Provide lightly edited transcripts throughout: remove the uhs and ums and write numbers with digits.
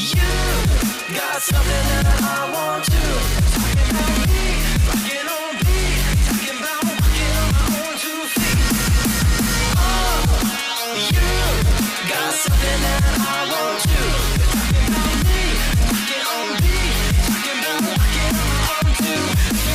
You got something that I want to. Talking about me, rocking on beat. Talking about walking on my own 2 feet. Oh, you got something that I want to. Talking about me, rocking on beat. Talking about walking on my own 2 feet.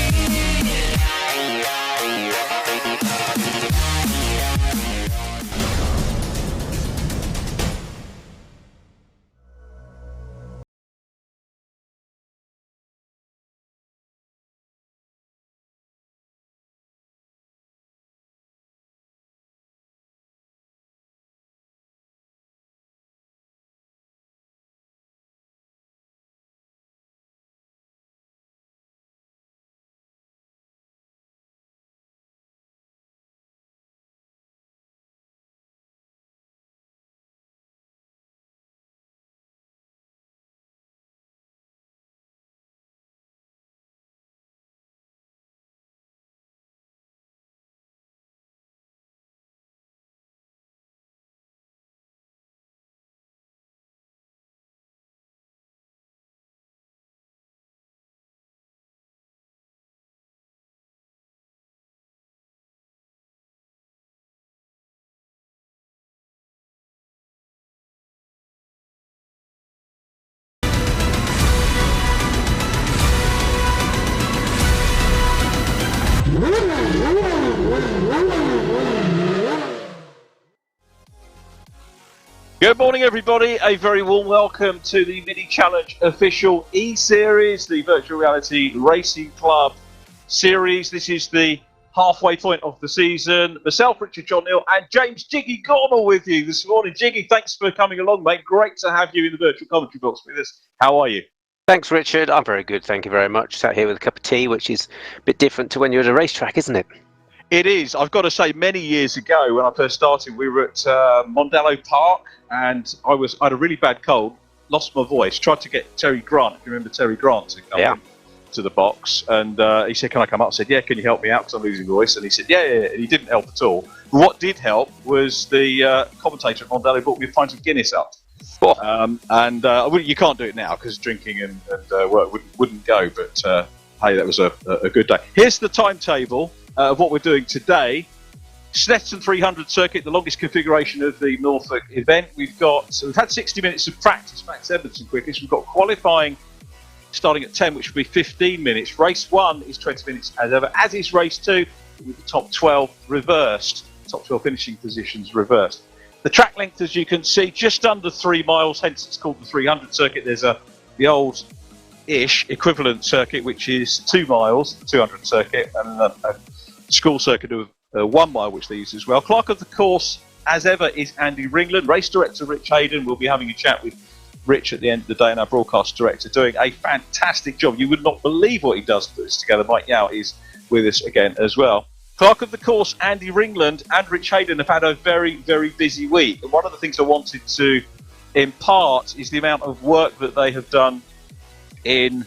Good morning, everybody. A very warm welcome to the Mini Challenge official eSeries, the virtual reality racing club series. This is the halfway point of the season. Myself, Richard John Neal, and James Jiggy Gornall with you this morning. Jiggy, thanks for coming along, mate. Great to have you in the virtual commentary box with us. How are you? Thanks, Richard. I'm very good. Thank you very much. Sat here with a cup of tea, which is a bit different to when you're at a racetrack, isn't it? It is. I've got to say, many years ago when I first started, we were at Mondello Park, and I had a really bad cold, lost my voice, tried to get Terry Grant, if you remember Terry Grant, to come to the box, and he said, can I come up? I said, yeah, can you help me out because I'm losing voice? And he said, yeah, and he didn't help at all. But what did help was the commentator at Mondello brought me a pint of Guinness up. You can't do it now because drinking and work wouldn't go, but hey, that was a good day. Here's the timetable of what we're doing today. Snetterton 300 circuit, the longest configuration of the Norfolk event. We've had 60 minutes of practice. Max Edmondson quickest. We've got qualifying starting at 10, which will be 15 minutes. Race 1 is 20 minutes as ever, as is race 2, with the top 12 reversed. Top 12 finishing positions reversed. The track length, as you can see, just under 3 miles, hence it's called the 300 circuit. There's the old-ish equivalent circuit, which is 2 miles, the 200 circuit, and a school circuit of 1 mile, which they use as well. Clerk of the course, as ever, is Andy Ringland. Race director Rich Hayden. We'll be having a chat with Rich at the end of the day, and our broadcast director doing a fantastic job. You would not believe what he does to put this together. Mike Yao is with us again as well. Clerk of the course, Andy Ringland and Rich Hayden have had a very, very busy week. And one of the things I wanted to impart is the amount of work that they have done in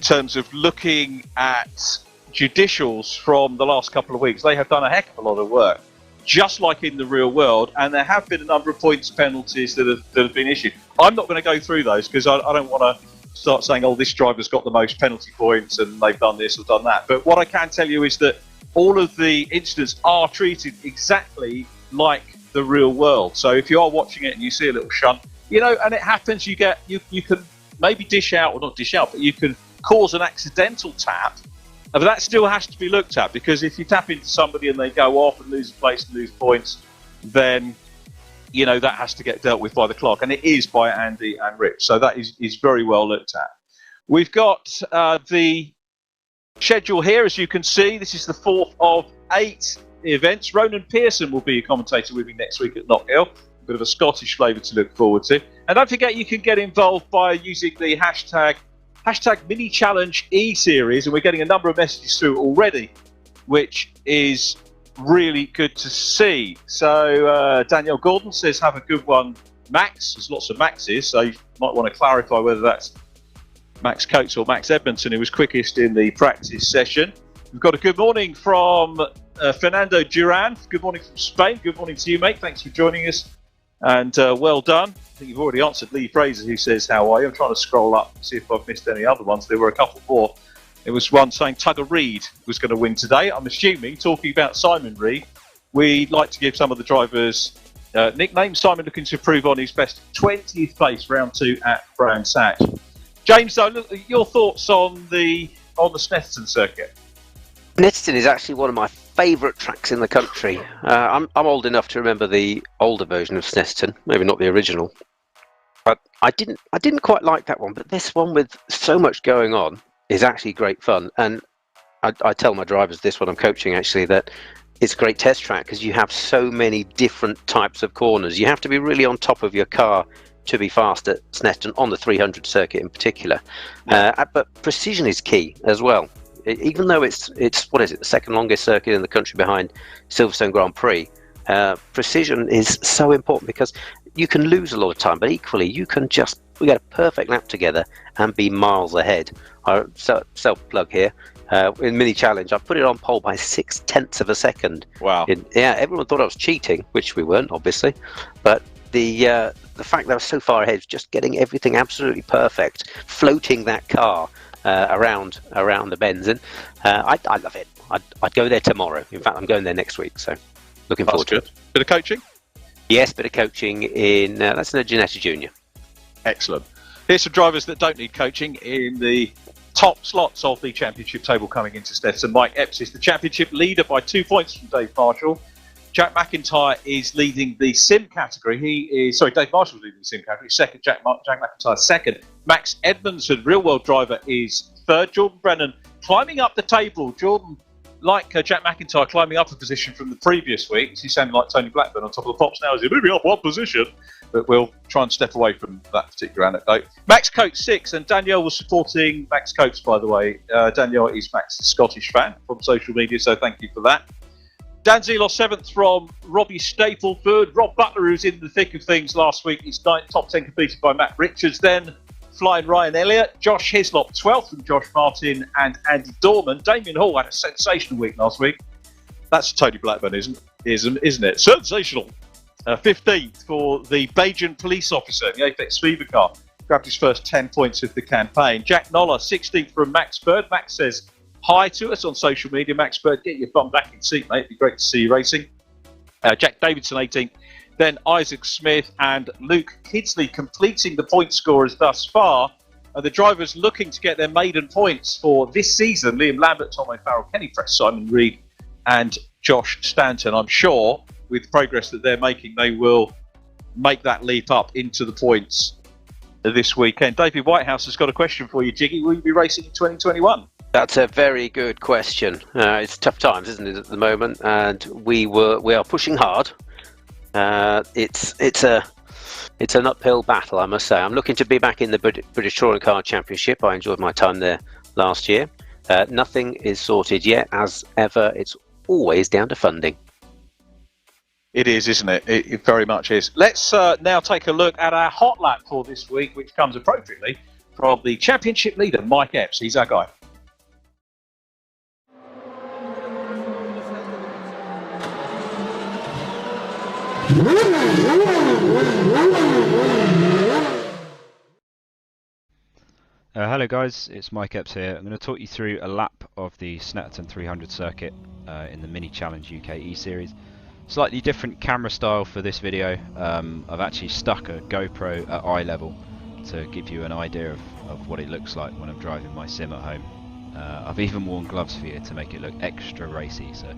terms of looking at judicials from the last couple of weeks. They have done a heck of a lot of work, just like in the real world, and there have been a number of points penalties that have been issued. I'm not going to go through those because I don't want to start saying, oh, this driver's got the most penalty points and they've done this or done that. But what I can tell you is that all of the incidents are treated exactly like the real world. So if you are watching it and you see a little shunt, and it happens, you can maybe dish out, or not dish out, but you can cause an accidental tap. But that still has to be looked at, because if you tap into somebody and they go off and lose a place and lose points, then that has to get dealt with by the clerk, and it is by Andy and Rich. So that is very well looked at. We've got the schedule here, as you can see. This is the 4th of 8 events. Ronan Pearson will be a commentator with me next week at Knockhill. A bit of a Scottish flavour to look forward to. And don't forget, you can get involved by using the hashtag Mini Challenge eSeries, and we're getting a number of messages through already, which is really good to see. So Danielle Gordon says, have a good one, Max. There's lots of Maxes, so you might want to clarify whether that's Max Coates or Max Edmondson, who was quickest in the practice session. We've got a good morning from Fernando Duran. Good morning from Spain. Good morning to you, mate. Thanks for joining us And well done. I think you've already answered Lee Fraser, who says, how are you? I'm trying to scroll up and see if I've missed any other ones. There were a couple more. There was one saying Tugger Reed was going to win today. I'm assuming, talking about Simon Reed, we'd like to give some of the drivers nicknames. Simon looking to improve on his best 20th place, round 2 at Brands Hatch. James, though, look, your thoughts on the Snetterton circuit? Snetterton is actually one of my favourite tracks in the country. I'm old enough to remember the older version of Snetterton, maybe not the original, but I didn't quite like that one. But this one, with so much going on, is actually great fun. And I tell my drivers this when I'm coaching, actually, that it's a great test track because you have so many different types of corners. You have to be really on top of your car to be fast at Snetterton, on the 300 circuit in particular. But precision is key as well. Even though it's what is it, the second longest circuit in the country behind Silverstone Grand Prix, precision is so important because you can lose a lot of time, but equally we get a perfect lap together and be miles ahead. Self plug here. In mini challenge, I put it on pole by 0.6 of a second. Wow! Everyone thought I was cheating, which we weren't, obviously. But the fact that I was so far ahead, just getting everything absolutely perfect, floating that car around the bends, and I love it. I'd go there tomorrow. In fact, I'm going there next week, so looking forward to it. Bit of coaching? Yes, bit of coaching in that's in the Janetta Junior. Excellent. Here's some drivers that don't need coaching in the top slots of the championship table coming into Snetterton. Mike Epps is the championship leader by 2 points from Dave Marshall. Jack McIntyre is leading the sim category. Dave Marshall's leading the sim category. Second, Jack McIntyre second. Max Edmondson, real world driver, is third. Jordan Brennan climbing up the table. Jordan, like Jack McIntyre, climbing up a position from the previous week. He's sounding like Tony Blackburn on top of the pops now. He's moving up one position. But we'll try and step away from that particular anecdote. Max Coates 6, and Danielle was supporting Max Coates, by the way. Danielle is Max's Scottish fan from social media, so thank you for that. Dan Zelos 7th from Robbie Stapleford. Rob Butler, who's in the thick of things last week, is top 10 completed by Matt Richards. Then flying Ryan Elliott. Josh Hislop 12th from Josh Martin and Andy Dorman. Damien Hall had a sensational week last week. That's Tony Blackburn, isn't it? Sensational. 15th for the Bajan police officer, the Apex Fever car. Grabbed his first 10 points of the campaign. Jack Noller, 16th from Max Bird. Max says hi to us on social media. Max Bird, get your bum back in seat, mate. It'd be great to see you racing. Jack Davidson, 18th. Then Isaac Smith and Luke Kidsley completing the point scorers thus far. The drivers looking to get their maiden points for this season. Liam Lambert, Tom O'Farrell, Kenny Press, Simon Reed and Josh Stanton. I'm sure with the progress that they're making, they will make that leap up into the points this weekend. David Whitehouse has got a question for you, Jiggy. Will you be racing in 2021? That's a very good question. It's tough times, isn't it, at the moment? And we are pushing hard. It's an uphill battle, I must say. I'm looking to be back in the British Touring Car Championship. I enjoyed my time there last year. Nothing is sorted yet. As ever, it's always down to funding. It is, isn't it? It very much is. Let's now take a look at our hot lap for this week, which comes appropriately from the championship leader, Mike Epps. He's our guy. Hello guys, it's Mike Epps here. I'm going to talk you through a lap of the Snetterton 300 circuit in the Mini Challenge UK eSeries. Slightly different camera style for this video. I've actually stuck a GoPro at eye level to give you an idea of what it looks like when I'm driving my sim at home. I've even worn gloves for you to make it look extra racy. So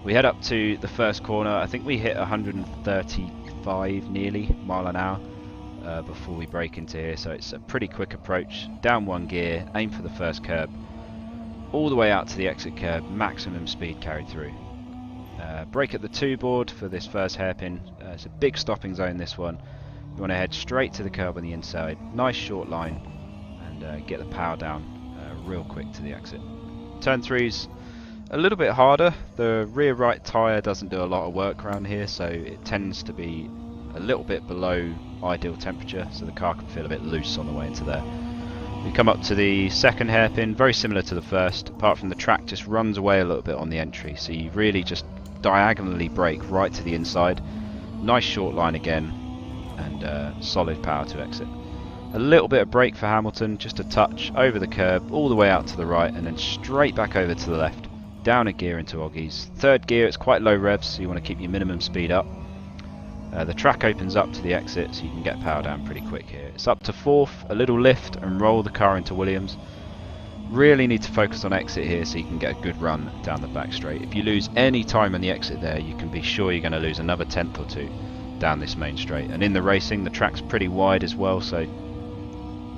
we head up to the first corner. I think we hit 135 nearly mile an hour before we break into here, so it's a pretty quick approach. Down one gear, aim for the first curb, all the way out to the exit curb, maximum speed carried through. Brake at the 2 board for this first hairpin. It's a big stopping zone, this one. You want to head straight to the curb on the inside, nice short line, and get the power down real quick to the exit. Turn 3's a little bit harder. The rear right tyre doesn't do a lot of work around here, so it tends to be a little bit below ideal temperature, so the car can feel a bit loose on the way into there. We come up to the second hairpin, very similar to the first, apart from the track just runs away a little bit on the entry, so you really just diagonally brake right to the inside. Nice short line again, and solid power to exit. A little bit of brake for Hamilton, just a touch over the curb, all the way out to the right, and then straight back over to the left. Down a gear into Oggies. Third gear, it's quite low revs, so you want to keep your minimum speed up. The track opens up to the exit, so you can get power down pretty quick here. It's up to fourth, a little lift, and roll the car into Williams. Really need to focus on exit here so you can get a good run down the back straight. If you lose any time on the exit there, you can be sure you're going to lose another tenth or two down this main straight. And in the racing, the track's pretty wide as well, so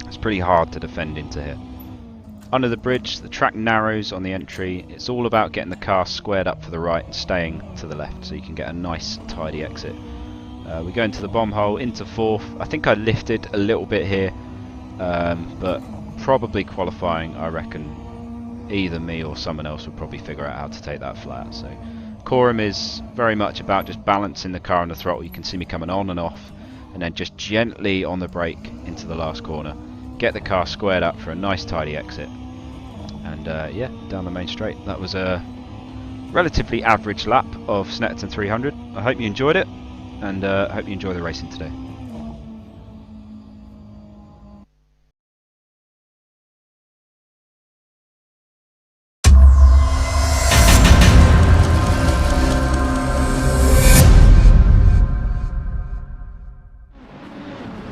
it's pretty hard to defend into here. Under the bridge, the track narrows on the entry. It's all about getting the car squared up for the right and staying to the left so you can get a nice tidy exit. We go into the bomb hole, into fourth. I think I lifted a little bit here, but probably qualifying, I reckon either me or someone else will probably figure out how to take that flat. So Coram is very much about just balancing the car on the throttle. You can see me coming on and off, and then just gently on the brake into the last corner. Get the car squared up for a nice tidy exit. And yeah, down the main straight. That was a relatively average lap of Snetterton 300. I hope you enjoyed it, and I hope you enjoy the racing today.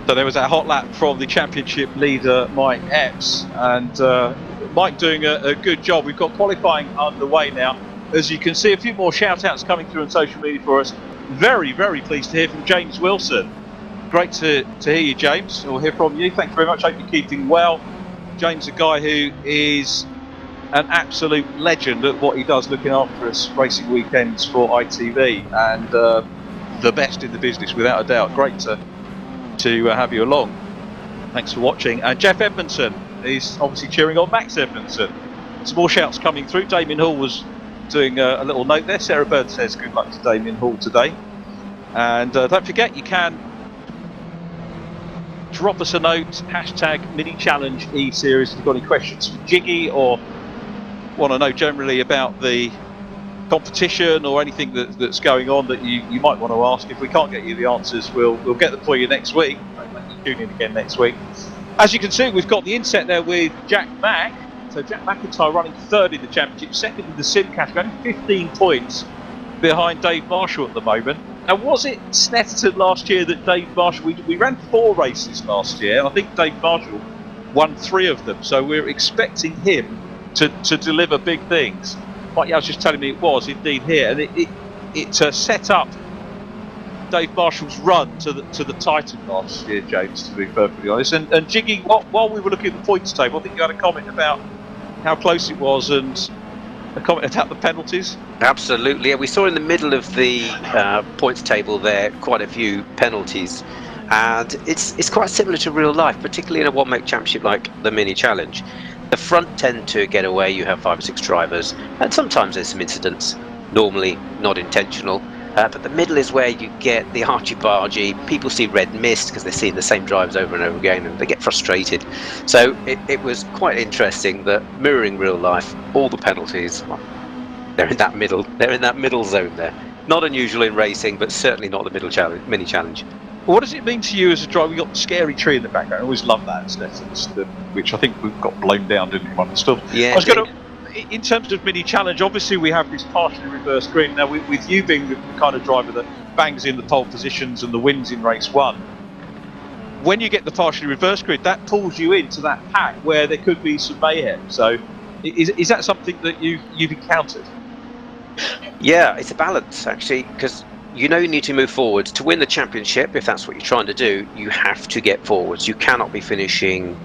So there was that hot lap from the championship leader Mike Epps, and Mike doing a good job. We've got qualifying underway now. As you can see, a few more shout outs coming through on social media for us. Very, very pleased to hear from James Wilson. Great to hear you, James. We'll hear from you. Thank you very much. Hope you're keeping well. James, a guy who is an absolute legend at what he does, looking after us racing weekends for ITV, and the best in the business without a doubt. Great to have you along. Thanks for watching. And Jeff Edmondson is obviously cheering on Max Edmondson. Some more shouts coming through. Damien Hall was doing a little note there. Sarah Bird says good luck to Damien Hall today. And don't forget, you can drop us a note, hashtag mini challenge eSeries if you've got any questions for Jiggy, or want to know generally about the competition or anything that's going on that you might want to ask. If we can't get you the answers, we'll get them for you next week. Tune in again next week. As you can see, we've got the inset there with Jack Mack. So Jack McIntyre running third in the championship, second in the sim category, only 15 points behind Dave Marshall at the moment. Now, was it Snetterton last year that Dave Marshall, we ran 4 races last year, and I think Dave Marshall won 3 of them, so we're expecting him to deliver big things. Like I was just telling me, it was indeed here, and it set up Dave Marshall's run to the title last year, James, to be perfectly honest. And Jiggy, while we were looking at the points table, I think you had a comment about how close it was, and a comment about the penalties. Absolutely, yeah, we saw in the middle of the points table there quite a few penalties, and it's quite similar to real life, particularly in a one-make championship like the Mini Challenge. The front tend to get away. You have 5 or 6 drivers, and sometimes there's some incidents, normally not intentional. But the middle is where you get the argy-bargy. People see red mist because they're seeing the same drivers over and over again, and they get frustrated. So it was quite interesting that, mirroring real life, all the penalties, well, they're in that middle zone there. Not unusual in racing, but certainly not the mini challenge. What does it mean to you as a driver? We've got the scary tree in the background. I always love that, which I think we've got blown down, didn't we, one stuff. Yeah. I was going to, in terms of mini challenge, obviously we have this partially reverse grid. Now, with you being the kind of driver that bangs in the pole positions and the wins in race 1, when you get the partially reverse grid, that pulls you into that pack where there could be some mayhem. So is that something that you've encountered? Yeah, it's a balance, actually, because you need to move forwards. To win the championship, if that's what you're trying to do, you have to get forwards. You cannot be finishing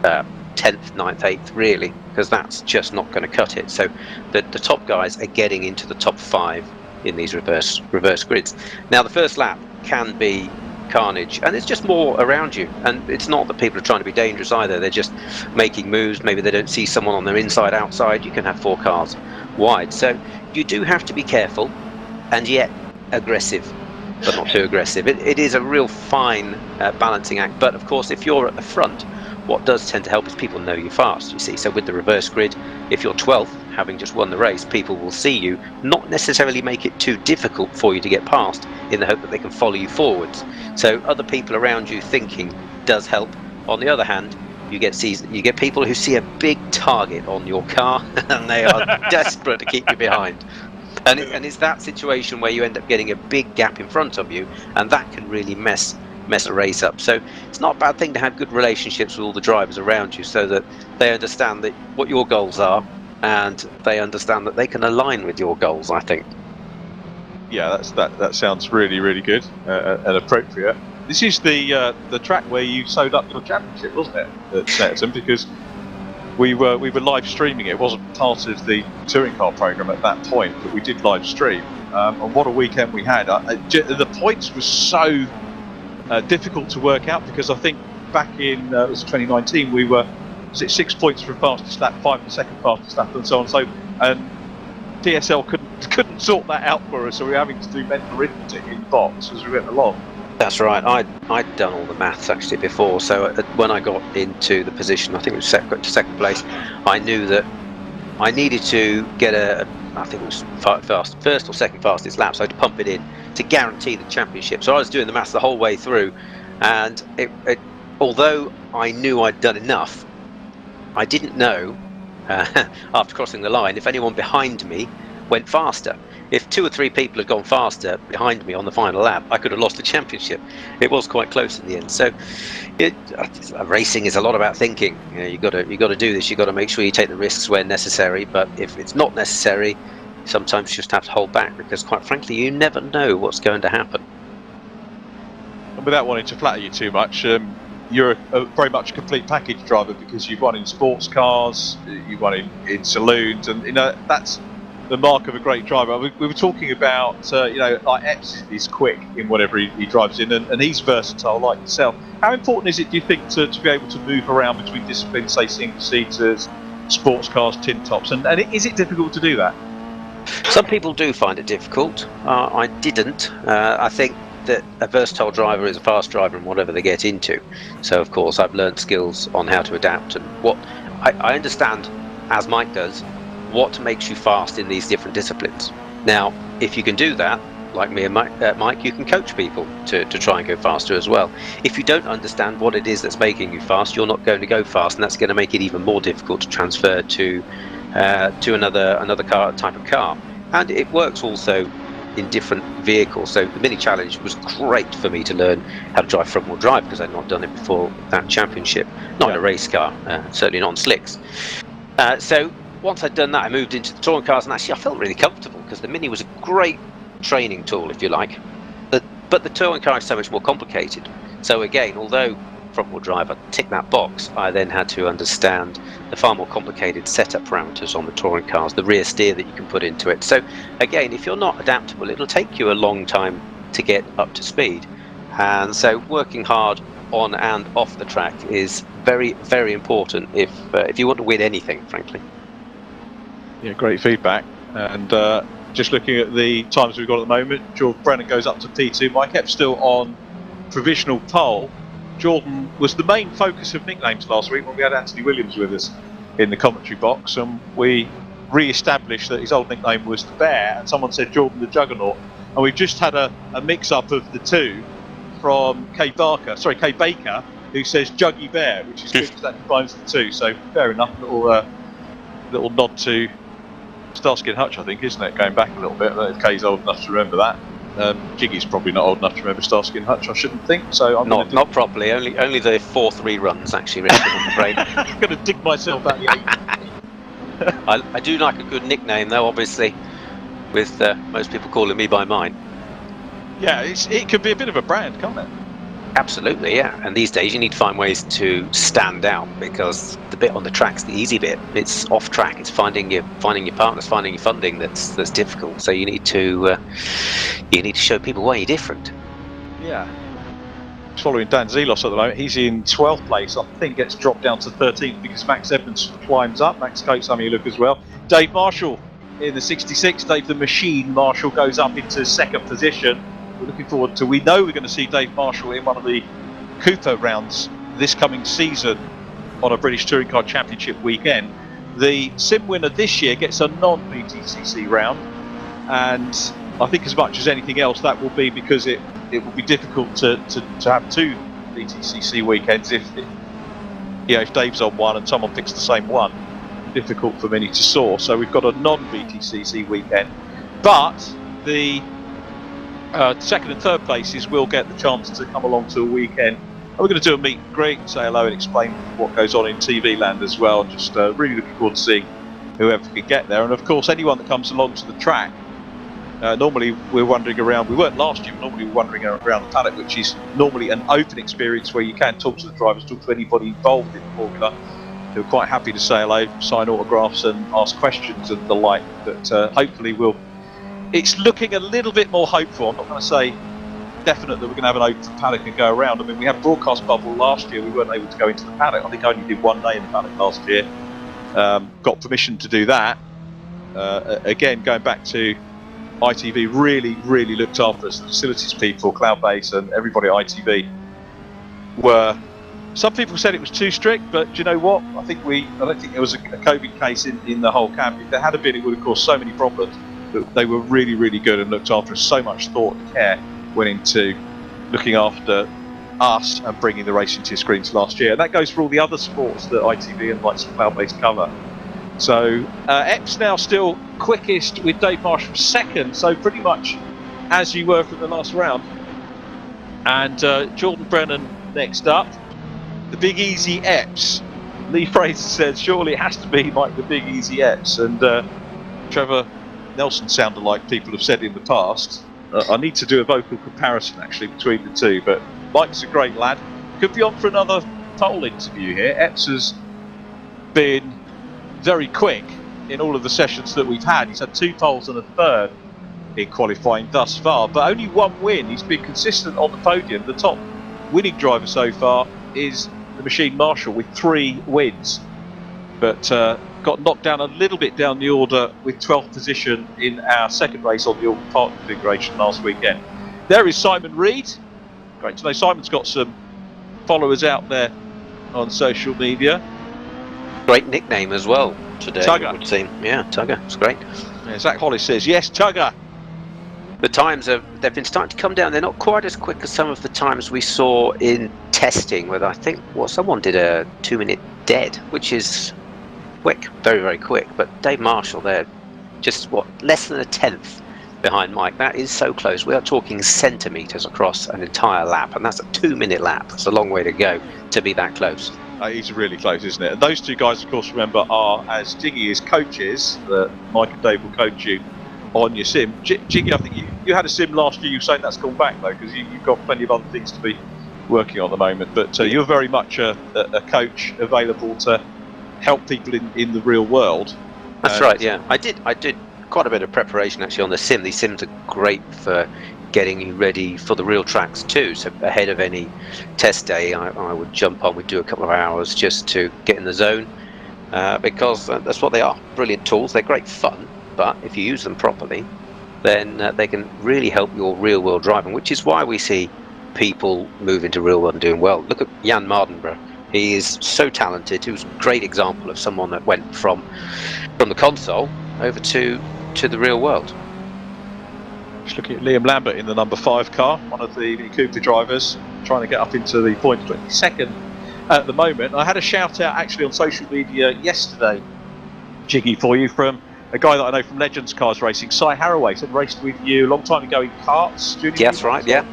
10th, 9th, 8th, really, because that's just not going to cut it. So the top guys are getting into the top 5 in these reverse grids. Now, the first lap can be carnage, and it's just more around you, and it's not that people are trying to be dangerous either. They're just making moves. Maybe they don't see someone on their inside, outside. You can have 4 cars wide, so you do have to be careful, and yet aggressive, but not too aggressive. It is a real fine balancing act. But of course, if you're at the front, what does tend to help is people know you're fast, you see. So with the reverse grid, if you're 12th, having just won the race, people will see you, not necessarily make it too difficult for you to get past, in the hope that they can follow you forwards. So other people around you thinking does help. On the other hand, you get people who see a big target on your car and they are desperate to keep you behind. And it's that situation where you end up getting a big gap in front of you, and that can really mess a race up. So it's not a bad thing to have good relationships with all the drivers around you, so that they understand that what your goals are, and they understand that they can align with your goals, I think. Yeah, that sounds really, really good and appropriate. This is the track where you sewed up your championship, wasn't it, at Snetterton? Because we were live streaming it. It wasn't part of the touring car program at that point, but we did live stream. And what a weekend we had! The points were so difficult to work out, because I think back in it was 2019 we were 6 points for fastest lap, 5 for second fastest lap, and so on. So TSL couldn't sort that out for us, so we were having to do mental arithmetic in the box as we went along. That's right. I'd done all the maths actually before, so when I got into the position, I think it was got to second place, I knew that I needed to get I think it was first or second fastest lap, so I had to pump it in to guarantee the championship. So I was doing the maths the whole way through, and although I knew I'd done enough, I didn't know after crossing the line if anyone behind me went faster. If 2 or 3 people had gone faster behind me on the final lap, I could have lost the championship. It was quite close in the end. So, racing is a lot about thinking. You got to do this. You got to make sure you take the risks where necessary. But if it's not necessary, sometimes you just have to hold back, because, quite frankly, you never know what's going to happen. And without wanting to flatter you too much, you're very much a complete package driver, because you've won in sports cars, you've won in saloons, and that's the mark of a great driver. We were talking about, like Epps is quick in whatever he drives in, and he's versatile like yourself. How important is it, do you think, to be able to move around between disciplines, say single-seaters, sports cars, tin tops, and is it difficult to do that? Some people do find it difficult. I didn't. I think that a versatile driver is a fast driver in whatever they get into. So, of course, I've learned skills on how to adapt, and what I understand, as Mike does, what makes you fast in these different disciplines. Now, if you can do that, like me and Mike, you can coach people to try and go faster as well. If you don't understand what it is that's making you fast, you're not going to go fast, and that's going to make it even more difficult to transfer to another type of car. And it works also in different vehicles. So the mini challenge was great for me to learn how to drive front wheel drive, because I'd not done it before that championship. Not in a race car, certainly not on slicks. So once I'd done that, I moved into the touring cars, and actually I felt really comfortable, because the Mini was a great training tool, if you like. But the touring car is so much more complicated. So again, although front-wheel drive, I ticked that box, I then had to understand the far more complicated setup parameters on the touring cars, the rear steer that you can put into it. So again, if you're not adaptable, it'll take you a long time to get up to speed. And so working hard on and off the track is very, very important if you want to win anything, frankly. Yeah, great feedback. And just looking at the times we've got at the moment, Jordan Brennan goes up to P2. Mike Epps still on provisional pole. Jordan was the main focus of nicknames last week when we had Anthony Williams with us in the commentary box, and we re-established that his old nickname was the Bear, and someone said Jordan the Juggernaut, and we've just had a mix-up of the two from Kay Baker, who says Juggy Bear, which is good because that combines the two. So fair enough, little nod to Starsky and Hutch, I think, isn't it? Going back a little bit. I don't know if Kay's old enough to remember that. Jiggy's probably not old enough to remember Starsky and Hutch, I shouldn't think. So I'm not properly. Only the 4-3 runs actually. Really, I'm afraid. I'm going to dig myself out the eight. I do like a good nickname, though. Obviously, with most people calling me by mine. Yeah, it could be a bit of a brand, can't it? Absolutely, yeah. And these days you need to find ways to stand out, because the bit on the track's the easy bit. It's off track. It's finding your partners, finding your funding that's difficult. So you need to show people why you're different. Yeah. Following Dan Zelos at the moment, he's in 12th place. I think gets dropped down to 13th because Max Evans climbs up. Max Coates having a look as well. Dave Marshall in the 66. Dave the Machine Marshall goes up into second position. We're looking forward to. We know we're going to see Dave Marshall in one of the Cooper rounds this coming season on a British Touring Car Championship weekend. The sim winner this year gets a non-VTCC round, and I think as much as anything else that will be because it will be difficult to have two VTCC weekends if Dave's on one and someone picks the same one. Difficult for many to soar, so we've got a non-VTCC weekend, but the second and third places will get the chance to come along to a weekend. And we're going to do a meet and greet, say hello and explain what goes on in TV land as well. Just really looking forward to seeing whoever can get there, and of course anyone that comes along to the track. Normally we're wandering around, we weren't last year, but normally we're wandering around the paddock, which is normally an open experience where you can talk to the drivers, talk to anybody involved in the formula. We're quite happy to say hello, sign autographs and ask questions and the like, but hopefully it's looking a little bit more hopeful. I'm not going to say definite that we're going to have an open paddock and go around. I mean, we had broadcast bubble last year, we weren't able to go into the paddock. I think I only did 1 day in the paddock last year. Got permission to do that. Again, going back to ITV, really looked after us. The facilities people, Cloudbase and everybody at ITV were... Some people said it was too strict, but do you know what? I don't think there was a COVID case in the whole camp. If there had been, it would have caused so many problems. But they were really good and looked after us. So much thought and care went into looking after us and bringing the racing to your screens last year. And that goes for all the other sports that ITV and like Cloudbase cover. So Epps now still quickest with Dave Marshall second, so pretty much as you were from the last round. And Jordan Brennan next up. The Big Easy Epps. Lee Fraser said, surely it has to be like the Big Easy Epps. And Trevor Nelson sounded like people have said in the past. I need to do a vocal comparison actually between the two, but Mike's a great lad. Could be on for another poll interview here. Epps has been very quick in all of the sessions that we've had. He's had 2 poles and a third in qualifying thus far, but only 1 win. He's been consistent on the podium. The top winning driver so far is the Machine Marshal with 3 wins, but got knocked down a little bit down the order with 12th position in our second race on the Auckland Park configuration last weekend. There is Simon Reed. Great to know Simon's got some followers out there on social media. Great nickname as well today, Tugger. it would seem. Yeah, Tugger, it's great. Yeah, Zach Hollis says, yes, Tugger. The times they've been starting to come down. They're not quite as quick as some of the times we saw in testing, where I think someone did a 2-minute dead, which is quick, very quick. But Dave Marshall there, just less than a tenth behind Mike. That is so close. We are talking centimetres across an entire lap, and that's a 2-minute lap. It's a long way to go to be that close. He's really close, isn't it? And those 2 guys, of course, remember, are, as Jiggy is coaches, Mike and Dave will coach you on your sim. Jiggy, I think you had a sim last year. You were saying that's gone back though, because you've got plenty of other things to be working on at the moment. But you're very much a coach available to help people in the real world. That's right. Yeah, I did quite a bit of preparation actually on the sim. These sims are great for getting you ready for the real tracks too. So ahead of any test day, I would jump on. We'd do a couple of hours just to get in the zone, because that's what they are. Brilliant tools. They're great fun. But if you use them properly, then they can really help your real-world driving, which is why we see people move into real-world and doing well. Look at Jan Mardenborough. He is so talented. He was a great example of someone that went from the console over to the real world. Just looking at Liam Lambert in the number 5 car, one of the Mini Cooper drivers, trying to get up into the point 22nd at the moment. I had a shout out actually on social media yesterday, Jiggy, for you, from a guy that I know from Legends Cars Racing, Si Haraway, said raced with you a long time ago in karts. Yes, right, yeah.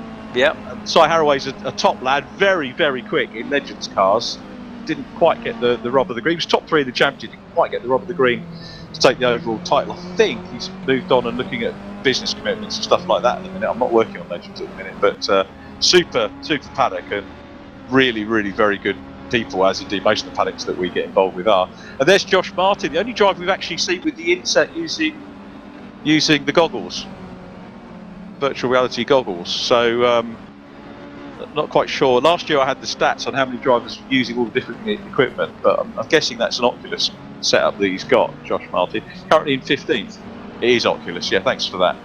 Si Haraway's a top lad, very quick in Legends Cars. Didn't quite get the rub of the green. He was top 3 in the championship, didn't quite get the rub of the green to take the overall title. I think he's moved on and looking at business commitments and stuff like that at the minute. I'm not working on Legends at the minute, but super paddock and really very good people, as indeed most of the paddocks that we get involved with are. And there's Josh Martin, the only driver we've actually seen with the inset using the goggles, virtual reality goggles. So not quite sure. Last year I had the stats on how many drivers were using all the different equipment, but I'm guessing that's an Oculus setup that he's got, Josh Martin. Currently in 15th. It is Oculus, yeah, thanks for that,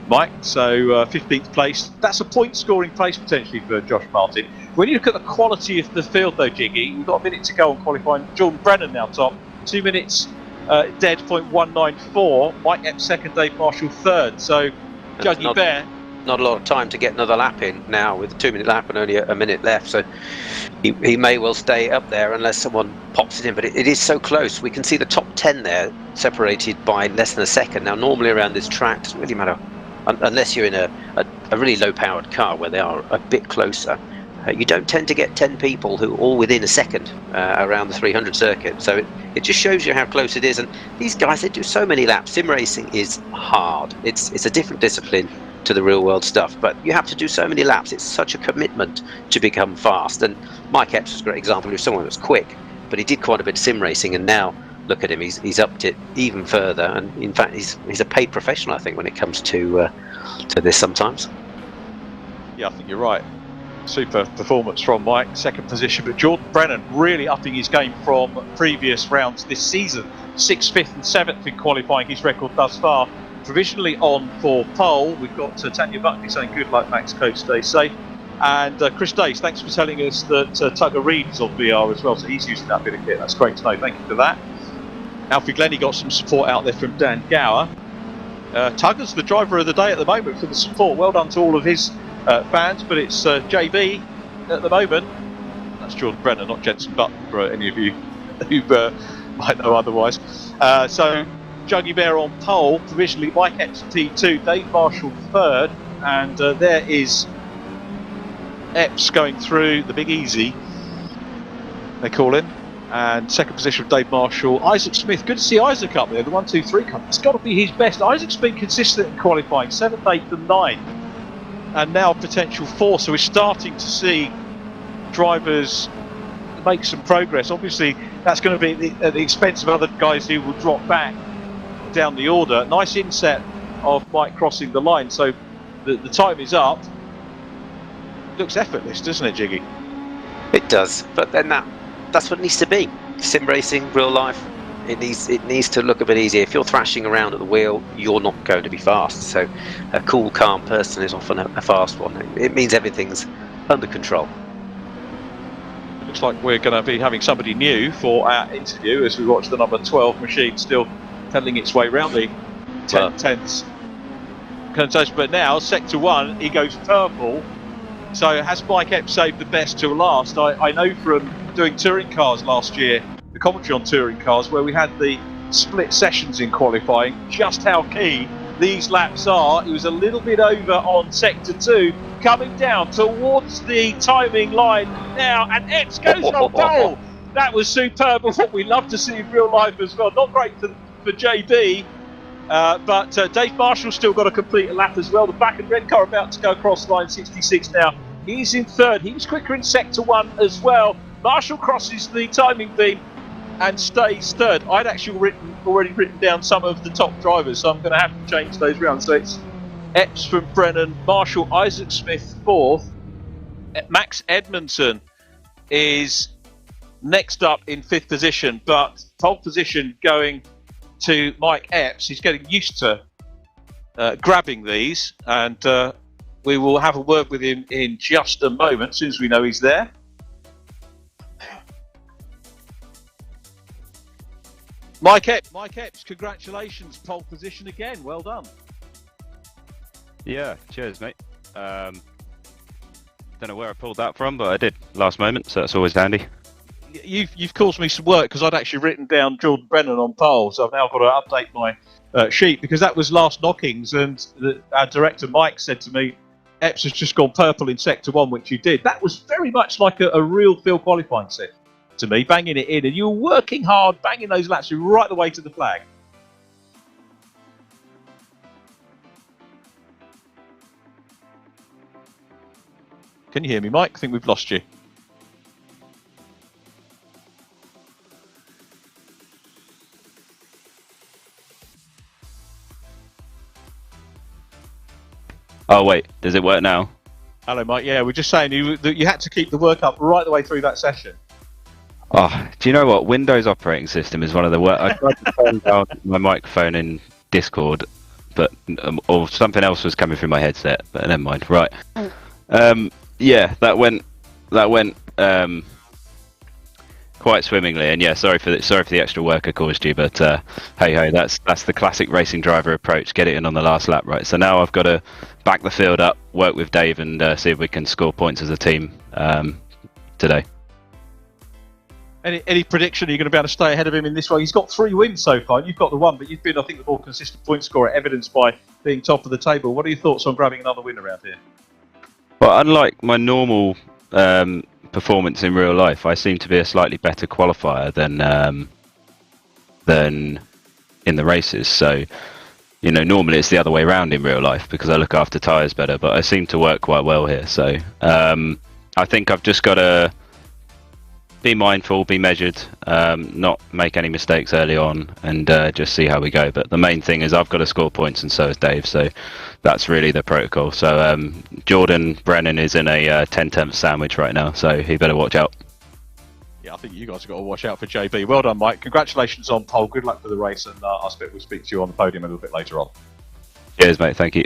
Mike. So 15th place, that's a point scoring place potentially for Josh Martin. When you look at the quality of the field though, Jiggy, we've got a minute to go on qualifying. Jordan Brennan now top, 2 minutes dead 0.194. Mike Epps second, Dave Marshall third. So Juggy Bear. Not a lot of time to get another lap in now with a 2-minute lap and only a minute left. So he may well stay up there unless someone pops it in. But it is so close. We can see the top 10 there separated by less than a second. Now, normally around this track, it doesn't really matter unless you're in a really low-powered car where they are a bit closer. You don't tend to get 10 people who are all within a second around the 300 circuit. So it just shows you how close it is. And these guys, they do so many laps. Sim racing is hard. It's a different discipline to the real world stuff, but you have to do so many laps. It's such a commitment to become fast. And Mike Epps was a great example of someone that's quick, but he did quite a bit of sim racing, and now look at him, he's upped it even further. And in fact, he's a paid professional, I think, when it comes to this sometimes. Yeah, I think you're right. Super performance from Mike, second position, but Jordan Brennan really upping his game from previous rounds this season. 6th, 5th and 7th in qualifying, his record thus far. Provisionally on for pole. We've got Tanya Buckley saying good luck, Max Coach, stay safe. And Chris Dace, thanks for telling us that Tugger Reid is on VR as well, so he's using that bit of kit. That's great to know, thank you for that. Alfie Glennie got some support out there from Dan Gower. Tugger's the driver of the day at the moment for the support. Well done to all of his fans, but it's JB at the moment. That's Jordan Brenner, not Jensen Button, for any of you who might know otherwise. So Juggy Bear on pole, provisionally Mike Epps P2, Dave Marshall third, and there is Epps going through the Big Easy, they call him, and second position of Dave Marshall. Isaac Smith, good to see Isaac up there, the 1-2-3 car. It's got to be his best. Isaac's been consistent in qualifying, 7th, 8th and 9th, and now potential 4th, so we're starting to see drivers make some progress. Obviously that's going to be at the expense of other guys who will drop back down the order. Nice inset of Mike crossing the line, so the time is up. Looks effortless, doesn't it, Jiggy? It does, but then that's what it needs to be. Sim racing, real life, it needs to look a bit easier. If you're thrashing around at the wheel, you're not going to be fast. So a cool, calm person is often a fast one. It means everything's under control. Looks like we're going to be having somebody new for our interview as we watch the number 12 machine still pedaling its way round the 10th connotation. But now, sector 1, he goes purple. So has Mike Epps saved the best till last? I know from doing touring cars last year, the commentary on touring cars, where we had the split sessions in qualifying, just how key these laps are. It was a little bit over on sector 2, coming down towards the timing line now, and Epps goes on pole. That was superb, and what we love to see in real life as well. Not great for JB, but Dave Marshall's still got to complete a lap as well. The black and red car about to go across line 66 now. He's in third. He was quicker in sector 1 as well. Marshall crosses the timing beam and stays third. I'd actually already written down some of the top drivers, so I'm going to have to change those rounds. So it's Epps from Brennan, Marshall, Isaac Smith fourth. Max Edmondson is next up in 5th position, but pole position going to Mike Epps. He's getting used to grabbing these, and we will have a word with him in just a moment, as soon as we know he's there. Mike Epps, congratulations, pole position again, well done. Yeah, cheers, mate. Don't know where I pulled that from, but I did last moment, so that's always handy. You've caused me some work because I'd actually written down Jordan Brennan on pole, so I've now got to update my sheet because that was last knockings, and our director Mike said to me, Epps has just gone purple in sector 1, which you did. That was very much like a real field qualifying set to me, banging it in, and you were working hard, banging those laps right the way to the flag. Can you hear me, Mike? I think we've lost you. Oh wait, does it work now? Hello, Mike. Yeah, we're just saying that you had to keep the work up right the way through that session. Oh, do you know what? Windows operating system is one of the worst. I tried to turn down my microphone in Discord, but or something else was coming through my headset. But never mind. Right. Yeah, that went quite swimmingly, and yeah, sorry for the extra work I caused you, but hey ho, that's the classic racing driver approach. Get it in on the last lap, right? So now I've got to back the field up, work with Dave, and see if we can score points as a team today. Any prediction you're going to be able to stay ahead of him in this way? He's got 3 wins so far. You've got the 1, but you've been, I think, the more consistent point scorer, evidenced by being top of the table. What are your thoughts on grabbing another win around here? Well, unlike my normal performance in real life, I seem to be a slightly better qualifier than in the races. So, you know, normally it's the other way around in real life because I look after tyres better, but I seem to work quite well here. So I think I've just got to be mindful, be measured, not make any mistakes early on, and just see how we go. But the main thing is I've got to score points, and so has Dave. So that's really the protocol. So Jordan Brennan is in a 10-10th sandwich right now, so he better watch out. Yeah, I think you guys have got to watch out for JB. Well done, Mike. Congratulations on pole. Good luck for the race, and I expect we'll speak to you on the podium a little bit later on. Cheers, mate. Thank you.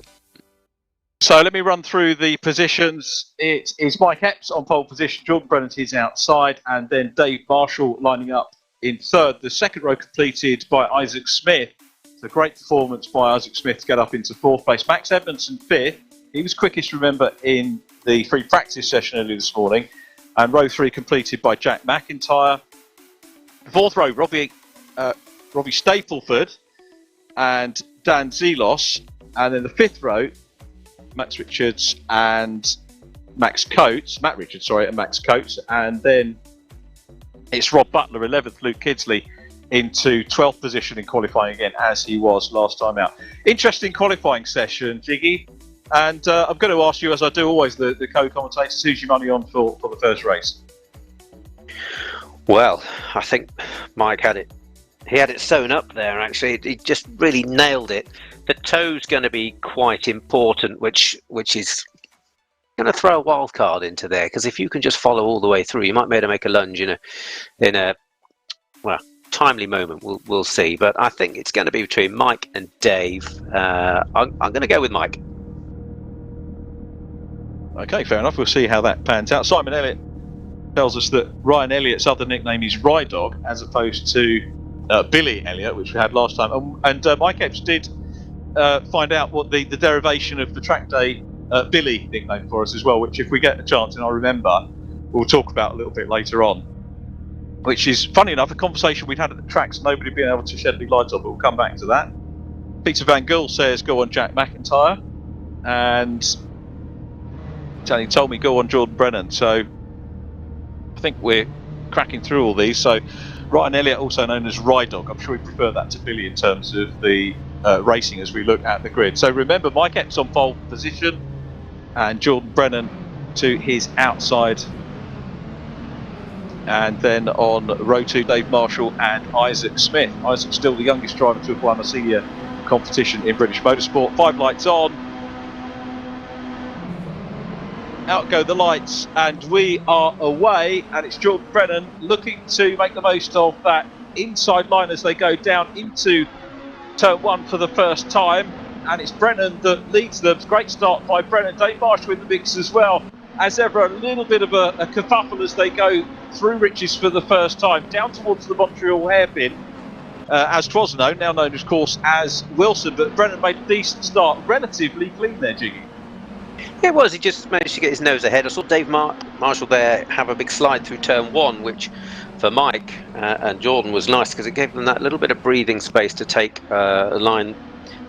So let me run through the positions. It is Mike Epps on pole position, Jordan Brennan is outside, and then Dave Marshall lining up in third. The second row completed by Isaac Smith. It's a great performance by Isaac Smith to get up into fourth place. Max Edmondson fifth. He was quickest, remember, in the free practice session earlier this morning. And row 3 completed by Jack McIntyre. Fourth row, Robbie Stapleford and Dan Zelos. And then the fifth row, Matt Richards and Max Coates. And Max Coates. And then it's Rob Butler, 11th, Luke Kidsley into 12th position in qualifying again, as he was last time out. Interesting qualifying session, Jiggy. And I'm going to ask you, as I do always, the co-commentators, who's your money on for the first race? Well, I think Mike had it. He had it sewn up there, actually. He just really nailed it. The toe's going to be quite important, which is going to throw a wild card into there, because if you can just follow all the way through, you might be able to make a lunge in a timely moment. We'll see. But I think it's going to be between Mike and Dave. I'm going to go with Mike. Okay, fair enough. We'll see how that pans out. Simon Elliott tells us that Ryan Elliott's other nickname is Rye Dog, as opposed to Billy Elliott, which we had last time. And Mike Epps did find out what the derivation of the track day Billy nickname for us as well, which if we get a chance, and I remember, we'll talk about a little bit later on. Which is, funny enough, a conversation we'd had at the tracks, nobody being able to shed any light on, but we'll come back to that. Peter Van Gool says, go on Jack McIntyre. And Tony told me go on Jordan Brennan, so I think we're cracking through all these. So Ryan Elliott, also known as Rye Dog, I'm sure we prefer that to Billy in terms of the racing as we look at the grid. So remember, Mike Epps on pole position and Jordan Brennan to his outside, and then on row 2 Dave Marshall and Isaac Smith. Isaac still the youngest driver to have won a senior competition in British motorsport. 5 lights on. Out go the lights, and we are away, and it's Jordan Brennan looking to make the most of that inside line as they go down into turn 1 for the first time, and it's Brennan that leads them. Great start by Brennan. Dave Marshall in the mix as well. As ever, a little bit of a kerfuffle as they go through Riches for the first time, down towards the Montreal hairpin, as 'twas known, now known of course as Wilson, but Brennan made a decent start, relatively clean there, Jiggy. Yeah, it was. He just managed to get his nose ahead. I saw Dave Marshall there have a big slide through turn 1, which for Mike and Jordan was nice because it gave them that little bit of breathing space to take a line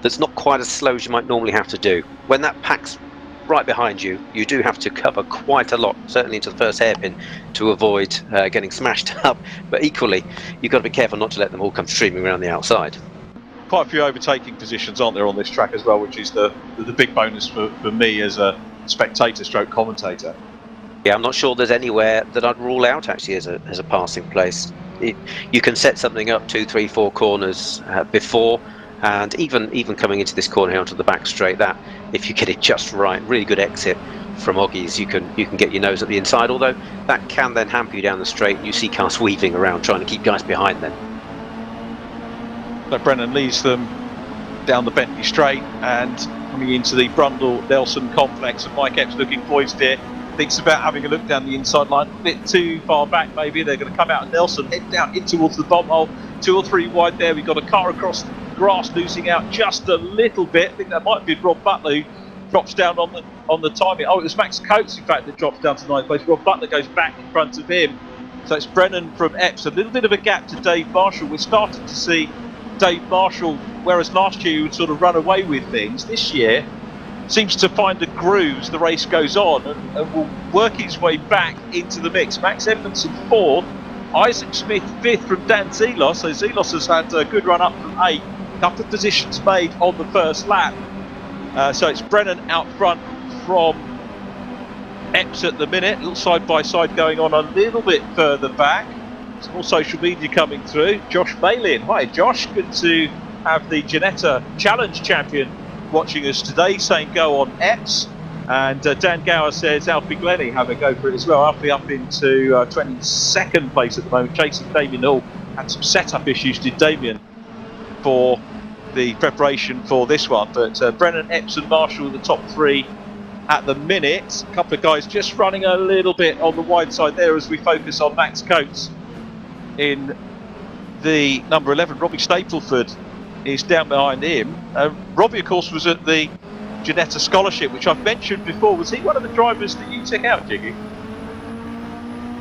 that's not quite as slow as you might normally have to do. When that pack's right behind you, you do have to cover quite a lot, certainly into the first hairpin, to avoid getting smashed up. But equally, you've got to be careful not to let them all come streaming around the outside. Quite a few overtaking positions, aren't there, on this track as well, which is the big bonus for me as a spectator stroke commentator. Yeah, I'm not sure there's anywhere that I'd rule out actually as a passing place. You can set something up 2, 3, 4 corners before, and even coming into this corner here onto the back straight, that if you get it just right, really good exit from Oggies, you can get your nose at the inside, although that can then hamper you down the straight, and you see cars weaving around trying to keep guys behind them. So Brennan leads them down the Bentley straight and coming into the Brundle Nelson complex, and Mike Epps looking poised here thinks about having a look down the inside line, a bit too far back maybe. They're going to come out of Nelson, head down in towards the bomb hole, 2 or 3 wide there. We've got a car across the grass losing out just a little bit. I think that might be Rob Butler who drops down on the timing. Oh, it was Max Coates in fact that drops down to 9th place. Rob Butler goes back in front of him. So it's Brennan from Epps, a little bit of a gap to Dave Marshall. We're starting to see Dave Marshall, whereas last year he would sort of run away with things, this year seems to find the grooves, the race goes on, and will work his way back into the mix. Max Edmondson 4th, Isaac Smith 5th from Dan Zelos. So Zelos has had a good run up from 8, a couple of positions made on the first lap. So it's Brennan out front from Epps at the minute, a little side by side going on a little bit further back. Some more social media coming through. Josh Bailin, hi Josh, good to have the Ginetta Challenge champion watching us today, saying go on Epps. And Dan Gower says Alfie Glennie have a go for it as well. Alfie up into 22nd place at the moment, chasing Damien Hall. Had some setup issues, did Damien, for the preparation for this one. But Brennan, Epps and Marshall, the top 3 at the minute. A couple of guys just running a little bit on the wide side there as we focus on Max Coates in the number 11. Robbie Stapleford is down behind him. Robbie, of course, was at the Ginetta Scholarship, which I've mentioned before. Was he one of the drivers that you took out, Jiggy?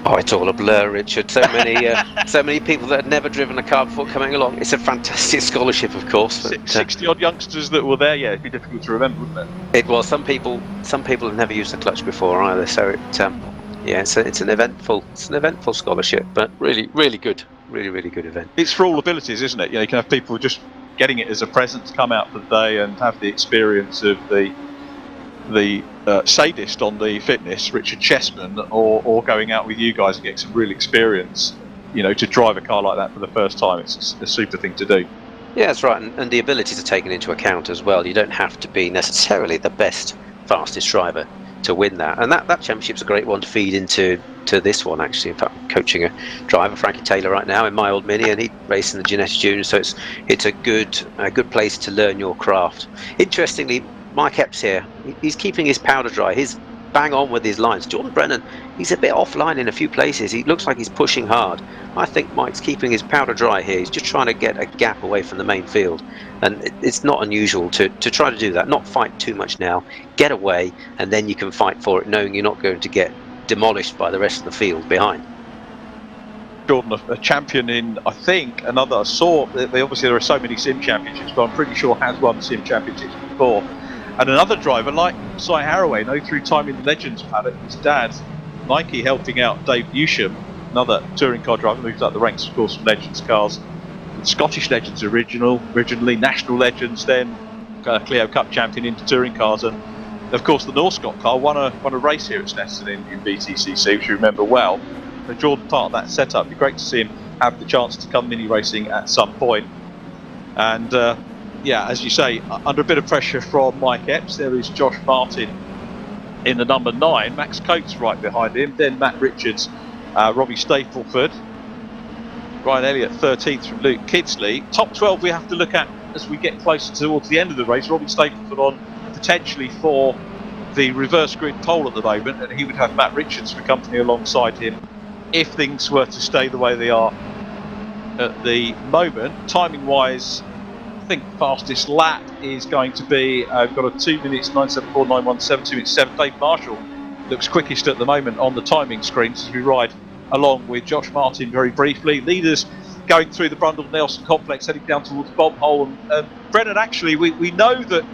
Oh, it's all a blur, Richard. So many people that had never driven a car before coming along. It's a fantastic scholarship, of course. 60 odd youngsters that were there. Yeah, it'd be difficult to remember, wouldn't it? It was. Some people have never used a clutch before either. So it's an eventful scholarship, but really good, really good event. It's for all abilities, isn't it? You know, you can have people just getting it as a present to come out for the day and have the experience of the sadist on the fitness, Richard Chessman, or going out with you guys and getting some real experience, you know, to drive a car like that for the first time. It's a super thing to do. Yeah, that's right, and the abilities are taken into account as well. You don't have to be necessarily the best, fastest driver to win that, and that championship's a great one to feed into this one. Actually, in fact, I'm coaching a driver, Frankie Taylor, right now in my old Mini, and he racing the Ginetta Junior, so it's a good place to learn your craft. Interestingly, Mike Epps here, he's keeping his powder dry. He's bang on with his lines. Jordan Brennan, he's a bit offline in a few places. He looks like he's pushing hard. I think Mike's keeping his powder dry here. He's just trying to get a gap away from the main field, and it's not unusual to try to do that. Not fight too much now, get away, and then you can fight for it, knowing you're not going to get demolished by the rest of the field behind. Jordan, a champion in, I think, another. I saw, obviously there are so many sim championships, but I'm pretty sure has won sim championships before. And another driver like Si Harraway, through time in the Legends paddock, his dad, Mikey, helping out Dave Newsham, another touring car driver, moved up the ranks, of course, from Legends cars. Scottish Legends originally, National Legends, then Clio Cup champion into touring cars, and of course the Norscott car won a race here at Snetterton in BTCC, which you remember well. So Jordan, part of that setup. It'd be great to see him have the chance to come mini racing at some point. And yeah, as you say, under a bit of pressure from Mike Epps, there is Josh Martin in the number 9, Max Coates right behind him, then Matt Richards, Robbie Stapleford, Ryan Elliott 13th from Luke Kidsley. Top 12 we have to look at as we get closer towards the end of the race. Robbie Stapleford on potentially for the reverse grid pole at the moment, and he would have Matt Richards for company alongside him if things were to stay the way they are at the moment. Timing wise, I think fastest lap is going to be, we've got a 2 minutes 974.917, 2 minutes 7. Dave Marshall looks quickest at the moment on the timing screens as we ride along with Josh Martin very briefly. Leaders going through the Brundle Nelson complex, heading down towards the bomb hole. And Brennan, actually, we know that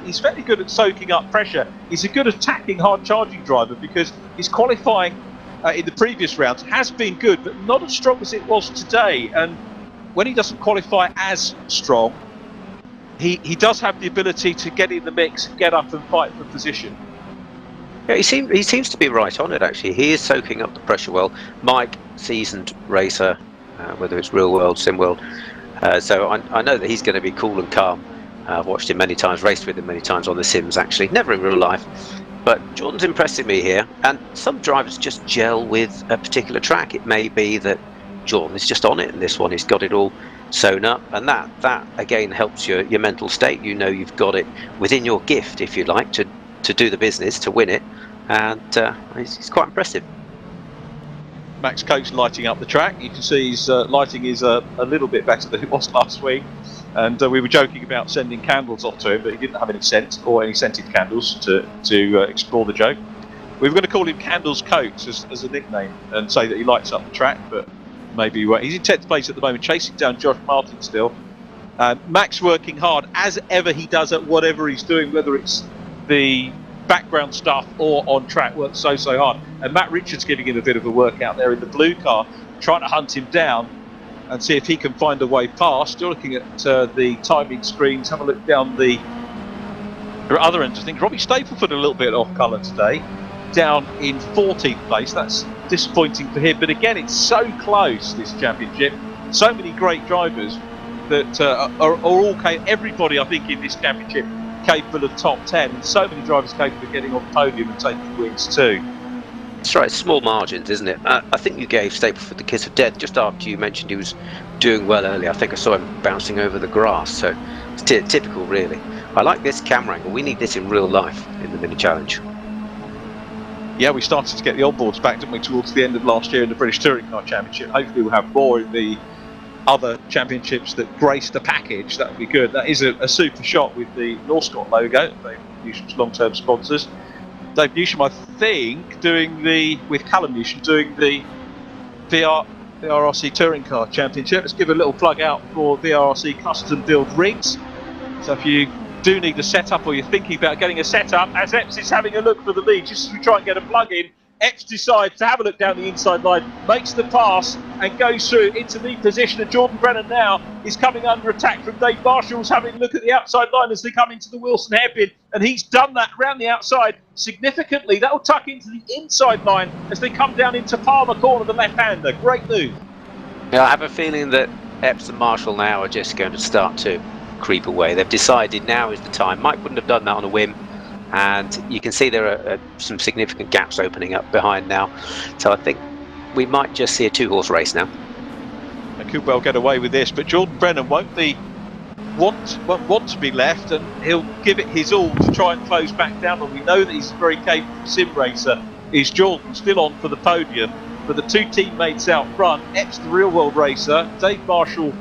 he's fairly good at soaking up pressure. He's a good attacking, hard charging driver because his qualifying in the previous rounds has been good, but not as strong as it was today. And when he doesn't qualify as strong, he does have the ability to get in the mix, get up and fight for position. Yeah, he seems to be right on it, actually. He is soaking up the pressure well. Mike, seasoned racer, whether it's real world, sim world, so I know that he's going to be cool and calm. I've watched him many times, raced with him many times on the sims, actually, never in real life. But Jordan's impressing me here, and some drivers just gel with a particular track. It may be that Jordan is just on it, and this one he's got it all sewn up, and that again helps your mental state. You know you've got it within your gift, if you like, to do the business, to win it, and he's quite impressive. Max Coates lighting up the track. You can see his lighting is a little bit better than it was last week. And we were joking about sending candles off to him, but he didn't have any scent or any scented candles to explore the joke. We were going to call him Candles Coates as a nickname and say that he lights up the track, but maybe he won't. He's in 10th place at the moment, chasing down Josh Martin still. Max working hard as ever he does at whatever he's doing, whether it's the background stuff or on track, works so hard. And Matt Richards giving him a bit of a workout there in the blue car, trying to hunt him down and see if he can find a way past. You're looking at the timing screens. Have a look down the other end of things. Robbie Stapleford a little bit off colour today, down in 14th place. That's disappointing for him, but again, it's so close, this championship. So many great drivers that are all everybody I think in this championship capable of top 10, and so many drivers capable of getting on the podium and taking wins too. That's right, small margins, isn't it? I think you gave Stapleford the kiss of death just after you mentioned he was doing well earlier. I think I saw him bouncing over the grass, so it's typical really. I like this camera angle. We need this in real life in the mini challenge. Yeah, we started to get the onboards back, didn't we, towards the end of last year in the British Touring Car Championship. Hopefully we'll have more in the other championships that grace the package. That would be good. That is a super shot with the Norscot logo, Dave Newsham's long-term sponsors. Dave Newsham, I think, with Callum Newsham, doing the VRRC Touring Car Championship. Let's give a little plug out for VRRC custom build rigs. So if you do need a setup, or you're thinking about getting a setup, as Epps is having a look for the lead, just as we try and get a plug in, Epps decides to have a look down the inside line, makes the pass and goes through into the position, and Jordan Brennan now is coming under attack from Dave Marshall's having a look at the outside line as they come into the Wilson hairpin, and he's done that around the outside significantly. That'll tuck into the inside line as they come down into Palmer corner, the left-hander. Great move. Yeah, I have a feeling that Epps and Marshall now are just going to start to creep away. They've decided now is the time. Mike wouldn't have done that on a whim, and you can see there are some significant gaps opening up behind now, so I think we might just see a two-horse race now. They could well get away with this, but Jordan Brennan won't want to be left, and he'll give it his all to try and close back down. And we know that he's a very capable sim racer. Is Jordan still on for the podium? But the two teammates out front, Epps the real world racer, Dave Marshall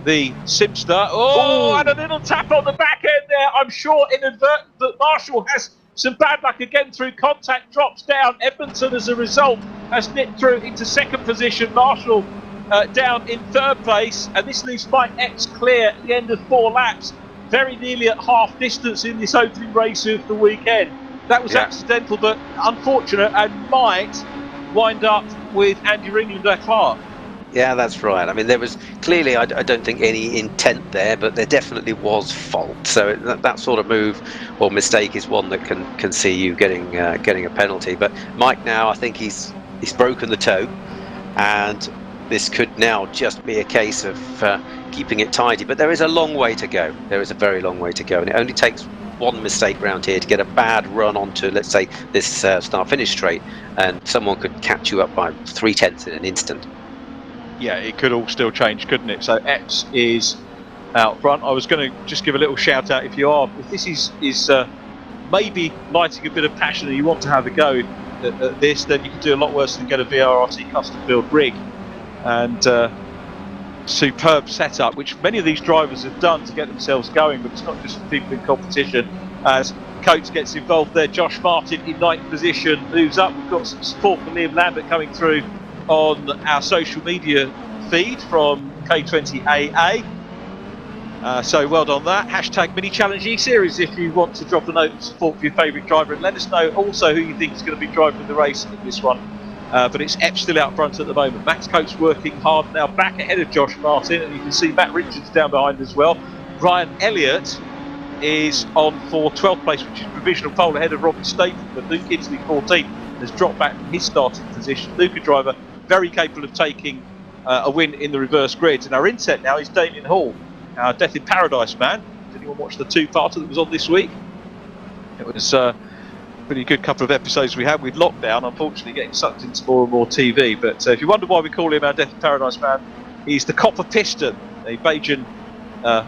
the Simster. Oh, and a little tap on the back end there. I'm sure inadvertent that Marshall has some bad luck again through contact, drops down. Edmondson as a result has nipped through into second position. Marshall down in third place, and this leaves Mike Epps clear at the end of 4 laps, very nearly at half distance in this opening race of the weekend. That was accidental but unfortunate, and might wind up with Andy Ringland at Clark. Yeah, that's right. I mean, there was clearly, I don't think, any intent there, but there definitely was fault. So that sort of move or mistake is one that can see you getting a penalty. But Mike now, I think he's broken the toe, and this could now just be a case of keeping it tidy. But there is a long way to go. There is a very long way to go, and it only takes one mistake round here to get a bad run onto, let's say, this start-finish straight, and someone could catch you up by 3/10 in an instant. Yeah, it could all still change, couldn't it? So Epps is out front. I was going to just give a little shout out, if this is maybe lighting a bit of passion and you want to have a go at this, then you can do a lot worse than get a VRRC custom build rig. And superb setup, which many of these drivers have done to get themselves going, but it's not just for people in competition. As Coates gets involved there, Josh Martin in 9th position moves up. We've got some support for Liam Lambert coming through on our social media feed from K20AA. So well done that. Hashtag Mini Challenge eSeries if you want to drop a note of support for your favourite driver, and let us know also who you think is going to be driving the race in this one. But it's Epps still out front at the moment. Max Coates working hard now, back ahead of Josh Martin, and you can see Matt Richards down behind as well. Ryan Elliott is on for 12th place, which is provisional pole ahead of Robin Stapleton. Luke Kinsley 14th has dropped back from his starting position. Luke, a driver very capable of taking a win in the reverse grids. And our inset now is Damien Hall, our Death in Paradise man. Did anyone watch the 2-parter that was on this week? It was a pretty good couple of episodes we had with lockdown, unfortunately getting sucked into more and more TV. But if you wonder why we call him our Death in Paradise man, he's the Copper Piston, a Bajan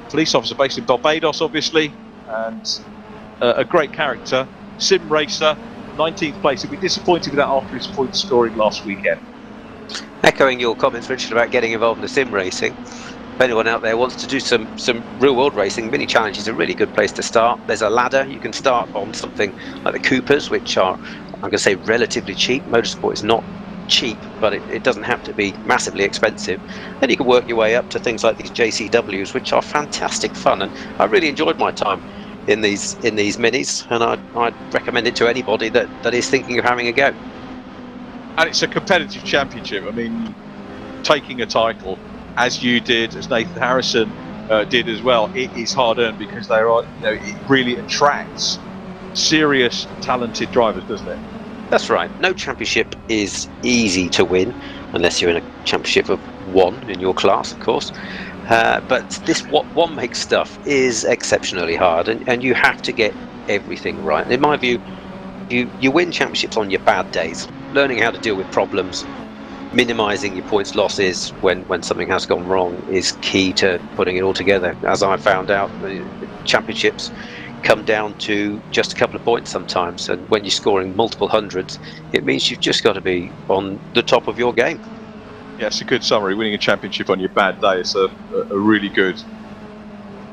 police officer based in Barbados, obviously, and a great character, sim racer, 19th place. He'll be disappointed with that after his point scoring last weekend. Echoing your comments, Richard, about getting involved in the sim racing. If anyone out there wants to do some real world racing, Mini Challenge is a really good place to start. There's a ladder. You can start on something like the Coopers, which are, I'm going to say, relatively cheap. Motorsport is not cheap, but it doesn't have to be massively expensive. Then you can work your way up to things like these JCWs, which are fantastic fun, and I really enjoyed my time in these minis, and I'd recommend it to anybody that is thinking of having a go. And it's a competitive championship. I mean, taking a title, as you did, as Nathan Harrison did as well, it is hard earned because they are, it really attracts serious, talented drivers, doesn't it? That's right. No championship is easy to win, unless you're in a championship of one in your class, of course. But this one make stuff is exceptionally hard, and you have to get everything right. And in my view, you win championships on your bad days. Learning how to deal with problems, minimising your points losses when something has gone wrong is key to putting it all together. As I found out, the championships come down to just a couple of points sometimes, and when you're scoring multiple hundreds, it means you've just got to be on the top of your game. Yeah, it's a good summary. Winning a championship on your bad day is a really good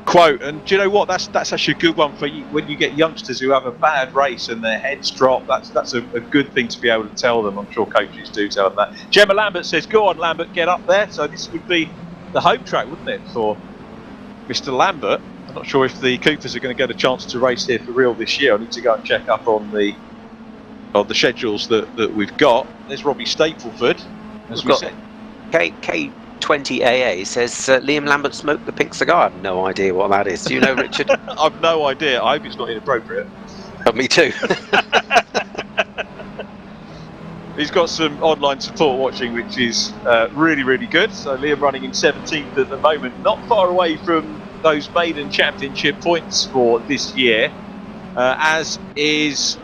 quote. And do you know what? That's actually a good one for you when you get youngsters who have a bad race and their heads drop. That's a good thing to be able to tell them. I'm sure coaches do tell them that. Gemma Lambert says, "Go on, Lambert, get up there." So this would be the home track, wouldn't it, for Mr. Lambert? I'm not sure if the Coopers are going to get a chance to race here for real this year. I need to go and check up on the schedules that we've got. There's Robbie Stapleford, as we said. K20AA says Liam Lambert smoked the pink cigar. I have no idea what that is. Do you know, Richard? I've no idea. I hope it's not inappropriate. Me too. He's got some online support watching, which is really, really good. So Liam running in 17th at the moment, not far away from those maiden championship points for this year, as is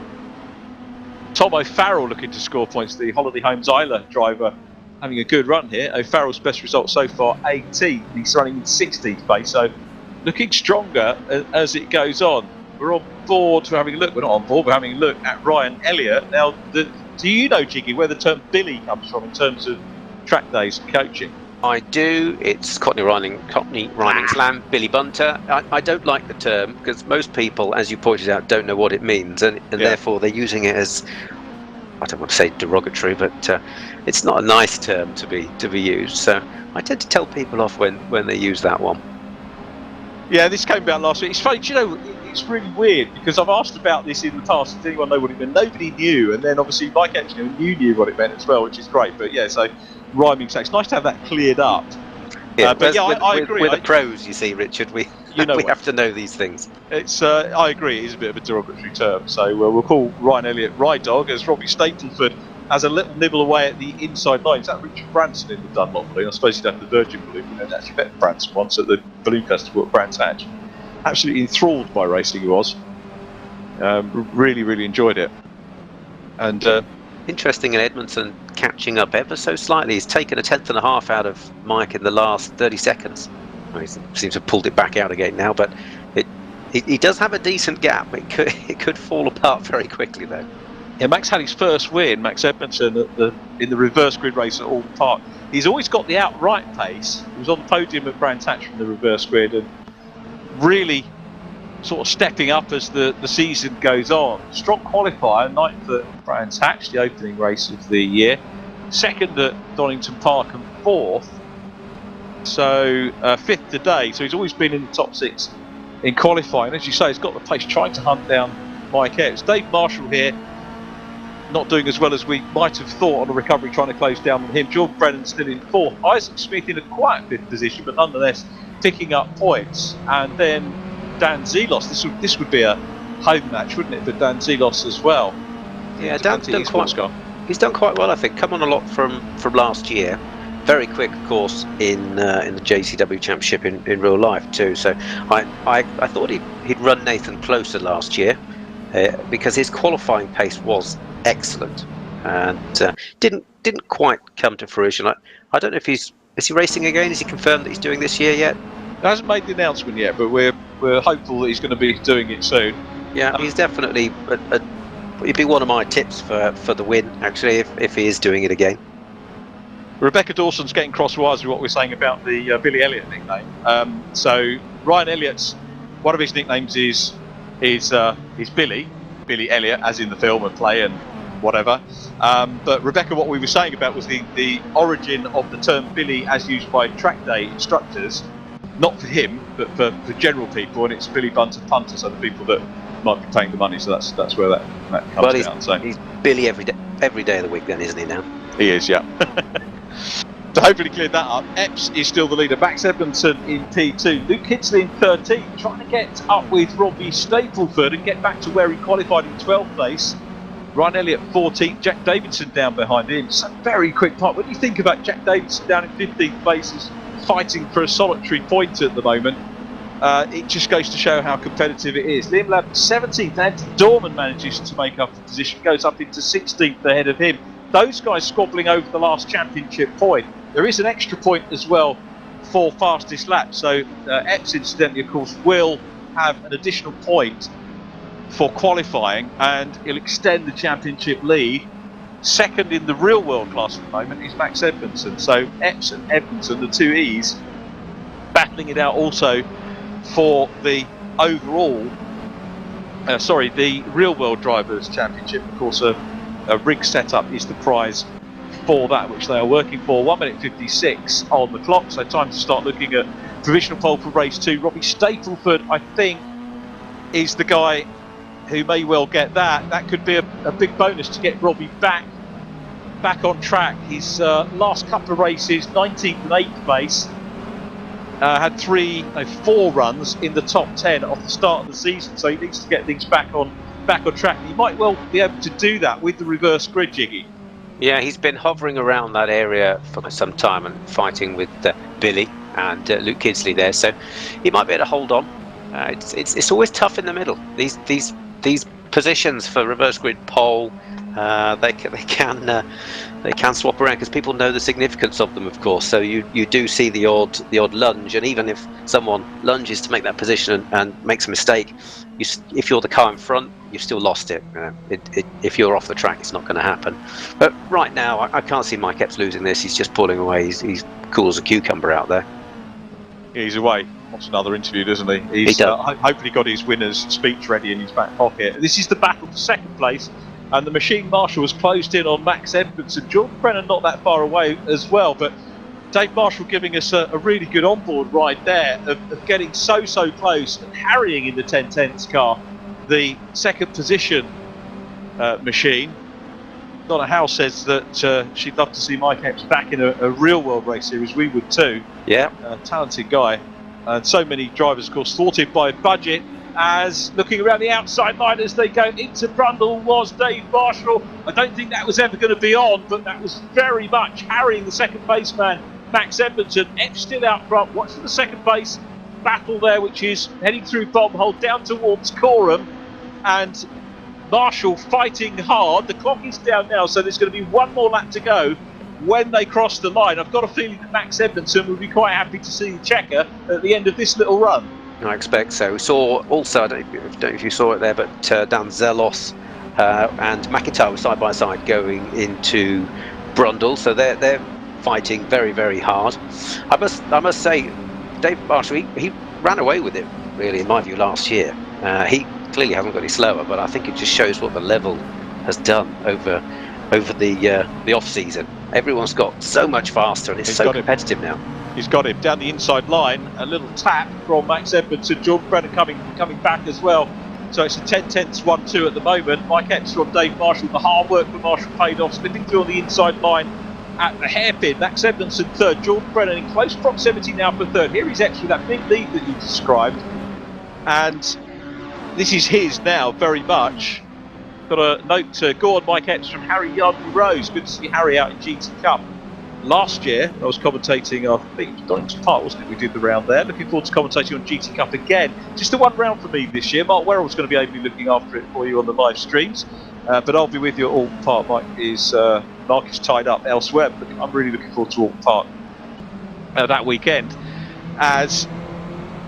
Tom O'Farrell looking to score points, the Holiday Homes Isla driver, having a good run here. O'Farrell's best result so far, 18th. He's running in 16th place, so looking stronger as it goes on. We're on board for having a look. We're not on board, we're having a look at Ryan Elliott. Now, do you know, Jiggy, where the term Billy comes from in terms of track days and coaching? I do. It's Cockney rhyming slam, Billy Bunter. I don't like the term because most people, as you pointed out, don't know what it means, and therefore they're using it as, I don't want to say derogatory, but it's not a nice term to be used. So I tend to tell people off when they use that one. Yeah, this came about last week. It's funny, do you know, it's really weird because I've asked about this in the past. Does anyone know what it meant? Nobody knew, and then obviously Mike actually knew what it meant as well, which is great. But yeah, so rhyming sex. It's nice to have that cleared up. Yeah, but yeah, I agree. We're the pros, you see, Richard. We have to know these things. It's I agree. It is a bit of a derogatory term. So we'll call Ryan Elliott Ride Dog, as Robbie Stapleford has a little nibble away at the inside line. Is that Richard Branson in the Dunlop balloon? I suppose he'd have the Virgin balloon. You know, actually met Branson once at the balloon festival at Brands Hatch. Absolutely enthralled by racing he was. Really, really enjoyed it. And interesting in Edmonton, catching up ever so slightly. He's taken a 10th and a half out of Mike in the last 30 seconds. Well, he seems to have pulled it back out again now, but he does have a decent gap. It could fall apart very quickly though. Yeah, Max had his first win, Max Edmondson, in the reverse grid race at Alton Park. He's always got the outright pace. He was on the podium at Brands Hatch from the reverse grid, and really sort of stepping up as the season goes on. Strong qualifier, 9th at Brands Hatch, the opening race of the year. 2nd at Donington Park and 4th. So 5th today. So he's always been in the top 6 in qualifying. As you say, he's got the pace, trying to hunt down Mike Epps. Dave Marshall here, not doing as well as we might have thought on the recovery, trying to close down on him. George Brennan still in 4th. Isaac Smith in a quiet 5th position, but nonetheless picking up points. And then Dan Zelos, this would be a home match, wouldn't it, for Dan Zelos as well? Yeah, Dan's done he's done quite well, I think. Come on a lot from last year. Very quick, of course, in the JCW Championship in real life too. So I thought he'd run Nathan closer last year because his qualifying pace was excellent and didn't quite come to fruition. I don't know if is he racing again? Is he confirmed that he's doing this year yet? He hasn't made the announcement yet, but we're hopeful that he's going to be doing it soon. Yeah, he's definitely a He'd be one of my tips for the win, actually, if he is doing it again. Rebecca Dawson's getting crosswise with what we're saying about the Billy Elliott nickname. So Ryan Elliott's, one of his nicknames is Billy Elliott, as in the film and play and whatever. But Rebecca, what we were saying about was the origin of the term Billy as used by track day instructors, not for him, but for general people, and it's Billy Bunter Punter, so the people that might be paying the money. So that's where that comes down. So he's Billy every day of the week, then, isn't he now? He is, yeah. So hopefully cleared that up. Epps is still the leader. Max Edmondson in P2. Luke Kitsley in 13, trying to get up with Robbie Stapleford and get back to where he qualified in 12th place. Ryan Elliott 14th, Jack Davidson down behind him. It's a very quick part. When you think about Jack Davidson down in 15th place, is fighting for a solitary point at the moment, it just goes to show how competitive it is. Liam Labb 17th, Andy Dorman manages to make up the position, goes up into 16th ahead of him. Those guys squabbling over the last championship point. There is an extra point as well for fastest lap. So Epps, incidentally, of course, will have an additional point for qualifying, and he'll extend the championship lead. Second in the real world class at the moment is Max Edmondson. So Epps and Edmondson, the two E's, battling it out also for the overall, the real world drivers championship. Of course, a rig setup is the prize for that, which they are working for. 1 minute 56 on the clock, so time to start looking at provisional pole for race 2. Robbie Stapleford, I think, is the guy who may well get that. That could be a big bonus to get Robbie back on track. His last couple of races, 19th and 8th place, had 4 runs in the top 10 off the start of the season, so he needs to get things back on track. He might well be able to do that with the reverse grid, Jiggy. Yeah, he's been hovering around that area for some time and fighting with Billy and Luke Kitsley there, so he might be able to hold on. It's always tough in the middle. These positions for reverse grid pole, they can swap around because people know the significance of them, of course. So you do see the odd lunge, and even if someone lunges to make that position and makes a mistake, if you're the car in front, you've still lost it. If you're off the track, it's not going to happen. But right now, I can't see Mike Epps losing this. He's just pulling away. He's cool as a cucumber out there. Yeah, he's away. Wants another interview, doesn't he? He's hopefully got his winner's speech ready in his back pocket. This is the battle for second place, and the machine marshal has closed in on Max Edmondson. Jordan Brennan not that far away as well, but Dave Marshall giving us a really good onboard ride there of getting so close and harrying in the 10/10s car the second position machine. Donna Howe says that she'd love to see Mike Epps back in a real world race series. We would too. Yeah, talented guy, and so many drivers, of course, thwarted by budget. As looking around the outside line as they go into Brundle was Dave Marshall. I don't think that was ever going to be on, but that was very much harrying the second place man, Max Edmondson. Epps still out front, watching the second place battle there, which is heading through Bombhole down towards Coram, and Marshall fighting hard. The clock is down now, so there's going to be one more lap to go when they cross the line. I've got a feeling that Max Edmondson will be quite happy to see the checker at the end of this little run. I expect so. We saw also, I don't know if you saw it there, but Dan Zelos and McIntyre were side by side going into Brundle, so they're fighting very hard. I must say, Dave Marshall, he ran away with it, really, in my view, last year. He clearly hasn't got any slower, but I think it just shows what the level has done over the off season. Everyone's got so much faster, and it's so competitive now. He's got him down the inside line. A little tap from Max Edmondson. Jordan Brennan coming back as well. So it's a 10/10 1-2 at the moment. Mike Epps from Dave Marshall. The hard work for Marshall paid off. Slipping through on the inside line at the hairpin. Max Edmondson third. Jordan Brennan in close proximity now for third. Here he's actually that big lead that you described. And this is his now, very much. Got a note to go on Mike Epps from Harry Yardley-Rose. Good to see Harry out in GT Cup. Last year, I was commentating, I think it was Donington Park, wasn't it? We did the round there. Looking forward to commentating on GT Cup again. Just the one round for me this year. Mark Werrell's going to be able to be looking after it for you on the live streams. But I'll be with you at Alton Park. Mark is tied up elsewhere, but I'm really looking forward to Alton Park that weekend. As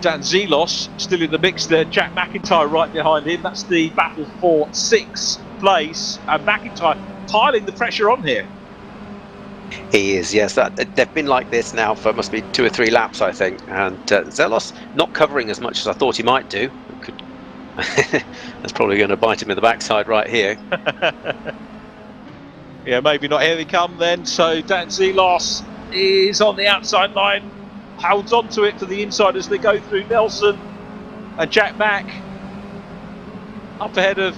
Dan Zelos still in the mix there, Jack McIntyre right behind him. That's the battle for 6th place, and McIntyre piling the pressure on here. He is, yes. They've been like this now for must be 2 or 3 laps, I think. And Zelos not covering as much as I thought he might do. That's probably going to bite him in the backside right here. Yeah, maybe not. Here they come then. So Dan Zelos is on the outside line, holds on to it for the inside as they go through Nelson and Jack Mack. Up ahead of,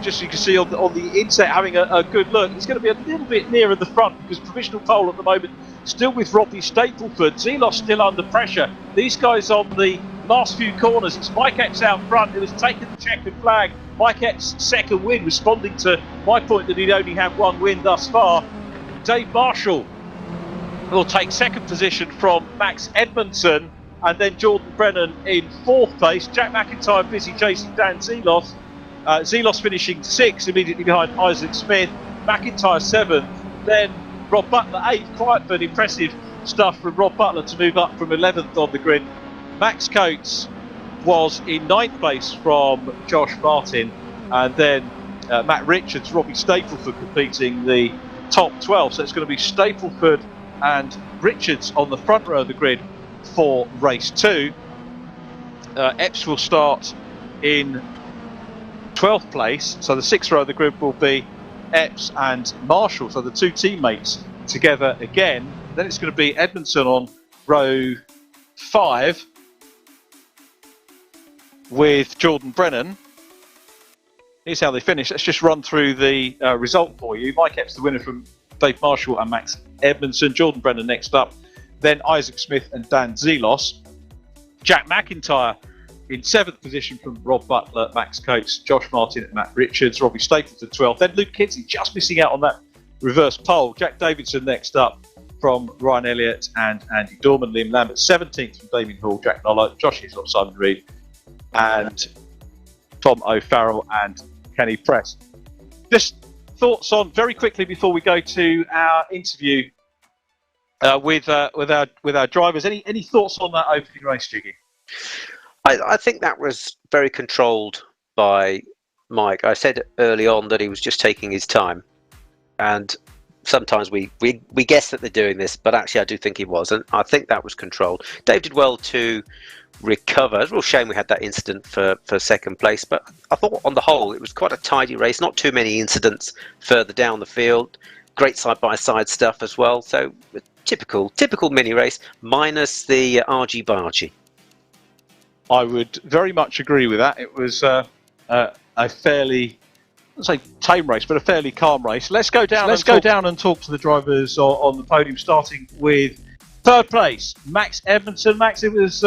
just so you can see on the inset, having a good look. It's going to be a little bit nearer the front because provisional pole at the moment still with Robbie Stapleford. Zelos still under pressure. These guys on the last few corners. It's Mike Epps out front who has taken the checkered flag. Mike Epps' second win, responding to my point that he'd only had 1 win thus far. Dave Marshall will take second position from Max Edmondson, and then Jordan Brennan in 4th place. Jack McIntyre busy chasing Dan Zelos. Zelos finishing 6th, immediately behind Isaac Smith. McIntyre 7th, then Rob Butler 8th. Quite but impressive stuff from Rob Butler to move up from 11th on the grid. Max Coates was in 9th place from Josh Martin, and then Matt Richards, Robbie Stapleford completing the top 12. So it's going to be Stapleford and Richards on the front row of the grid for race 2. Epps will start in 12th place, so the 6th row of the grid will be Epps and Marshall, so the 2 teammates together again. Then it's going to be Edmondson on row 5 with Jordan Brennan. Here's how they finish. Let's just run through the result for you. Mike Epps the winner from Dave Marshall and Max Edmondson. Jordan Brennan next up, then Isaac Smith and Dan Zelos. Jack McIntyre in 7th position from Rob Butler, Max Coates, Josh Martin and Matt Richards. Robbie Stapleton 12th. Then Luke Kinsey just missing out on that reverse pole. Jack Davidson next up from Ryan Elliott and Andy Dorman. Liam Lambert 17th from Damien Hall, Jack Noller, Josh Hislop, Simon Reed and Tom O'Farrell and Kenny Press. Just thoughts on, very quickly before we go to our interview with our drivers. Any thoughts on that opening race, Jiggy? I think that was very controlled by Mike. I said early on that he was just taking his time, and sometimes we guess that they're doing this, but actually I do think he was, and I think that was controlled. Dave did well to recover. It's a real shame we had that incident for 2nd place, but I thought on the whole it was quite a tidy race, not too many incidents further down the field. Great side-by-side stuff as well, so typical mini race, minus the argy-bargy. I would very much agree with that. It was a fairly, let's say tame race, but a fairly calm race. Let's go down and talk to the drivers on the podium, starting with 3rd place, Max Edmondson. Max, it was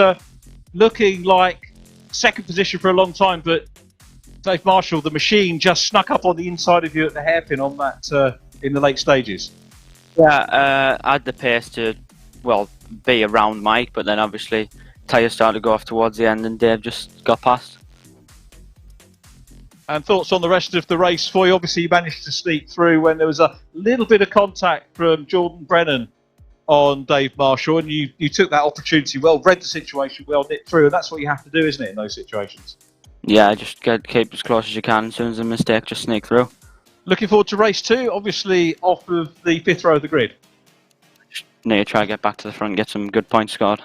looking like 2nd position for a long time, but Dave Marshall, the machine, just snuck up on the inside of you at the hairpin on that in the late stages. Yeah, I had the pace to, well, be around Mike, but then obviously tyres started to go off towards the end and Dave just got past. And thoughts on the rest of the race for you? Obviously you managed to sneak through when there was a little bit of contact from Jordan Brennan on Dave Marshall, and you took that opportunity well, read the situation well, nipped through, and that's what you have to do, isn't it, in those situations? Yeah, just keep as close as you can. As soon as a mistake, just sneak through. Looking forward to race 2, obviously off of the 5th row of the grid. Just need to try to get back to the front, get some good points scored.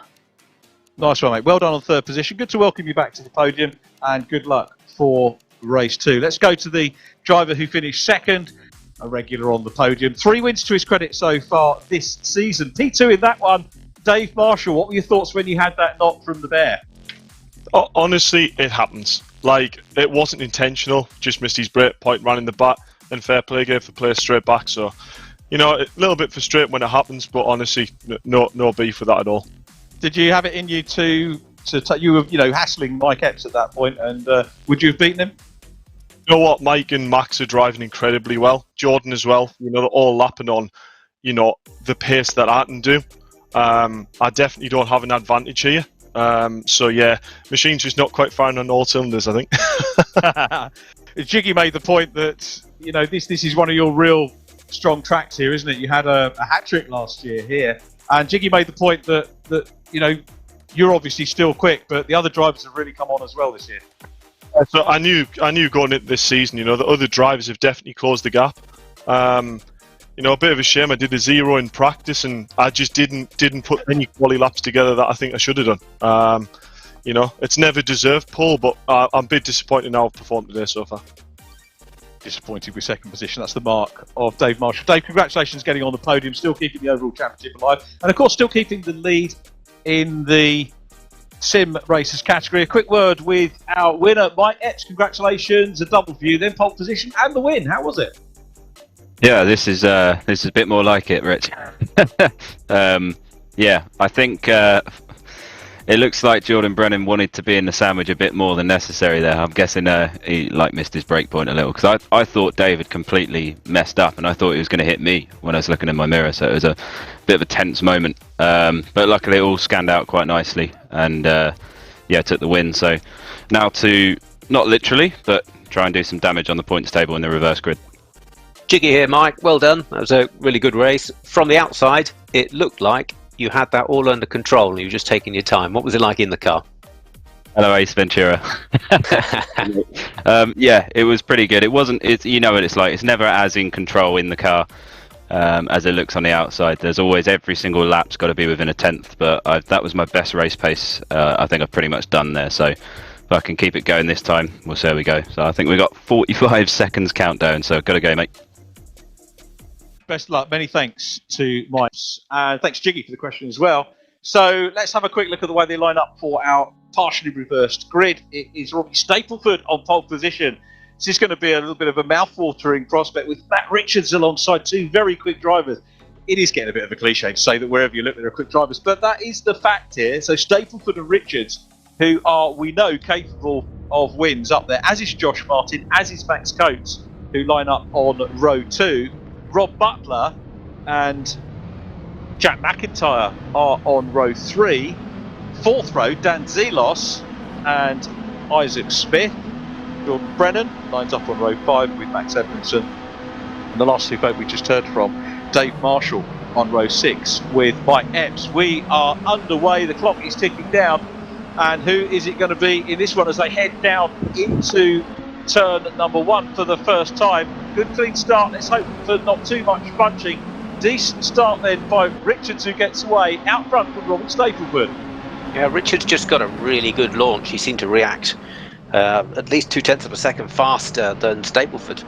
Nice one, mate. Well done on 3rd position. Good to welcome you back to the podium, and good luck for race 2. Let's go to the driver who finished 2nd, a regular on the podium. 3 wins to his credit so far this season. P2 in that one, Dave Marshall. What were your thoughts when you had that knock from the bear? Honestly, it happens. Like, it wasn't intentional, just missed his break point, ran in the back, and fair play, gave the place straight back. So, you know, a little bit frustrating when it happens, but honestly, no beef with that at all. Did you have it in you to you were, hassling Mike Epps at that point, and would you have beaten him? You know what, Mike and Max are driving incredibly well. Jordan as well. You know, they're all lapping on, the pace that I can do. I definitely don't have an advantage here. So yeah, machine's just not quite firing on all cylinders, I think. Jiggy made the point that this is one of your real strong tracks here, isn't it? You had a hat-trick last year here, and Jiggy made the point that you're obviously still quick, but the other drivers have really come on as well this year. So I knew going into this season, you know, the other drivers have definitely closed the gap. You know, a bit of a shame. I did a 0 in practice, and I just didn't put any quali laps together that I think I should have done. You know, it's never deserved pole, but I'm a bit disappointed in how I've performed today so far. Disappointed with second position. That's the mark of Dave Marshall. Dave, congratulations getting on the podium, still keeping the overall championship alive, and of course still keeping the lead in the sim races category. A quick word with our winner, Mike Epps. Congratulations, a double for you, then pole position and the win. How was it? Yeah, this is a bit more like it, Rich. Yeah, I think it looks like Jordan Brennan wanted to be in the sandwich a bit more than necessary there. I'm guessing he missed his brake point a little, because I thought David completely messed up, and I thought he was going to hit me when I was looking in my mirror, so it was a bit of a tense moment. But luckily it all scanned out quite nicely, and yeah, took the win. So now to, not literally, but try and do some damage on the points table in the reverse grid. Jiggy here, Mike. Well done. That was a really good race. From the outside, it looked like you had that all under control and you were just taking your time. What was it like in the car? Hello, Ace Ventura. Yeah, it was pretty good. It wasn't. You know what it's like. It's never as in control in the car as it looks on the outside. There's always, every single lap's got to be within a tenth. But that was my best race pace. I think I've pretty much done there. So if I can keep it going this time, we'll see how we go. So I think we got 45 seconds countdown. So got to go, mate. Best of luck. Many thanks to Mike, and thanks Jiggy for the question as well. So let's have a quick look at the way they line up for our partially reversed grid. It is Robbie Stapleford on pole position. This is going to be a little bit of a mouth-watering prospect with Matt Richards alongside two very quick drivers. It is getting a bit of a cliche to say that wherever you look there are quick drivers, but that is the fact here. So Stapleford and Richards, who are, we know, capable of wins up there, as is Josh Martin, as is Max Coates, who line up on row 2. Rob Butler and Jack McIntyre are on row 3. Fourth row, Dan Zelos and Isaac Smith. Jordan Brennan lines up on row 5 with Max Edmondson. And the last two folk we just heard from, Dave Marshall on row 6 with Mike Epps. We are underway, the clock is ticking down. And who is it going to be in this one as they head down into turn number 1 for the first time? Good clean start, let's hope for not too much bunching. Decent start then by Richards, who gets away out front from Robert Stapleford. Yeah, Richards just got a really good launch. He seemed to react at least 0.2 of a second faster than Stapleford.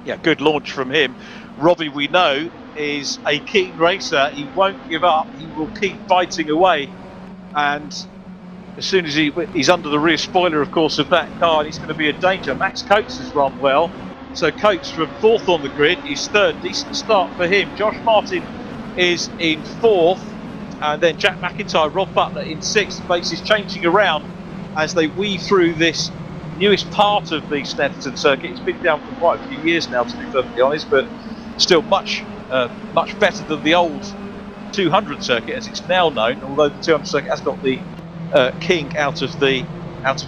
Yeah, good launch from him. Robbie, we know, is a keen racer. He won't give up. He will keep fighting away. And as soon as he's under the rear spoiler, of course, of that car, he's going to be a danger. Max Coates has run well. So Coates from 4th on the grid is 3rd. Decent start for him. Josh Martin is in 4th. And then Jack McIntyre, Rob Butler in 6th. The base is changing around as they weave through this newest part of the Snetterton circuit. It's been down for quite a few years now, to be perfectly honest, but still much better than the old 200 circuit as it's now known, although the 200 circuit has got the kink out of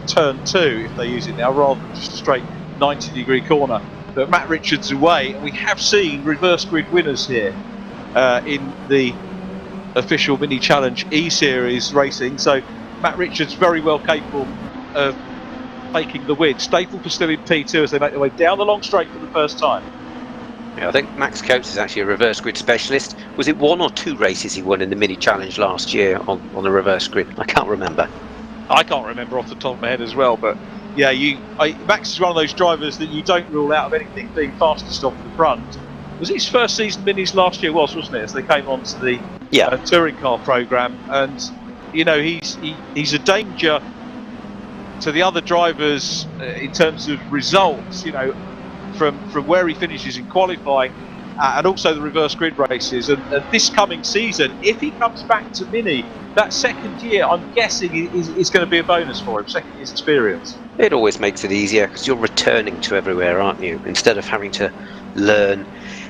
turn 2, if they use it now, rather than just a straight 90-degree corner. But Matt Richards away, and we have seen reverse grid winners here in the official mini challenge eSeries racing. So Matt Richards very well capable of taking the win. Stapleford still in P2 as they make their way down the long straight for the first time. Yeah, I think Max Coates is actually a reverse grid specialist. Was it 1 or 2 races he won in the mini challenge last year on the reverse grid? I can't remember. I can't remember off the top of my head as well, but yeah, Max is one of those drivers that you don't rule out of anything being fastest off the front. Was it his first season minis last year? Wasn't it? As they came onto the touring car program, and you know he's a danger to the other drivers in terms of results. You know, from where he finishes in qualifying, and also the reverse grid races. And this coming season, if he comes back to Mini, that second year, I'm guessing is going to be a bonus for him. Second year's experience. It always makes it easier because you're returning to everywhere, aren't you? Instead of having to learn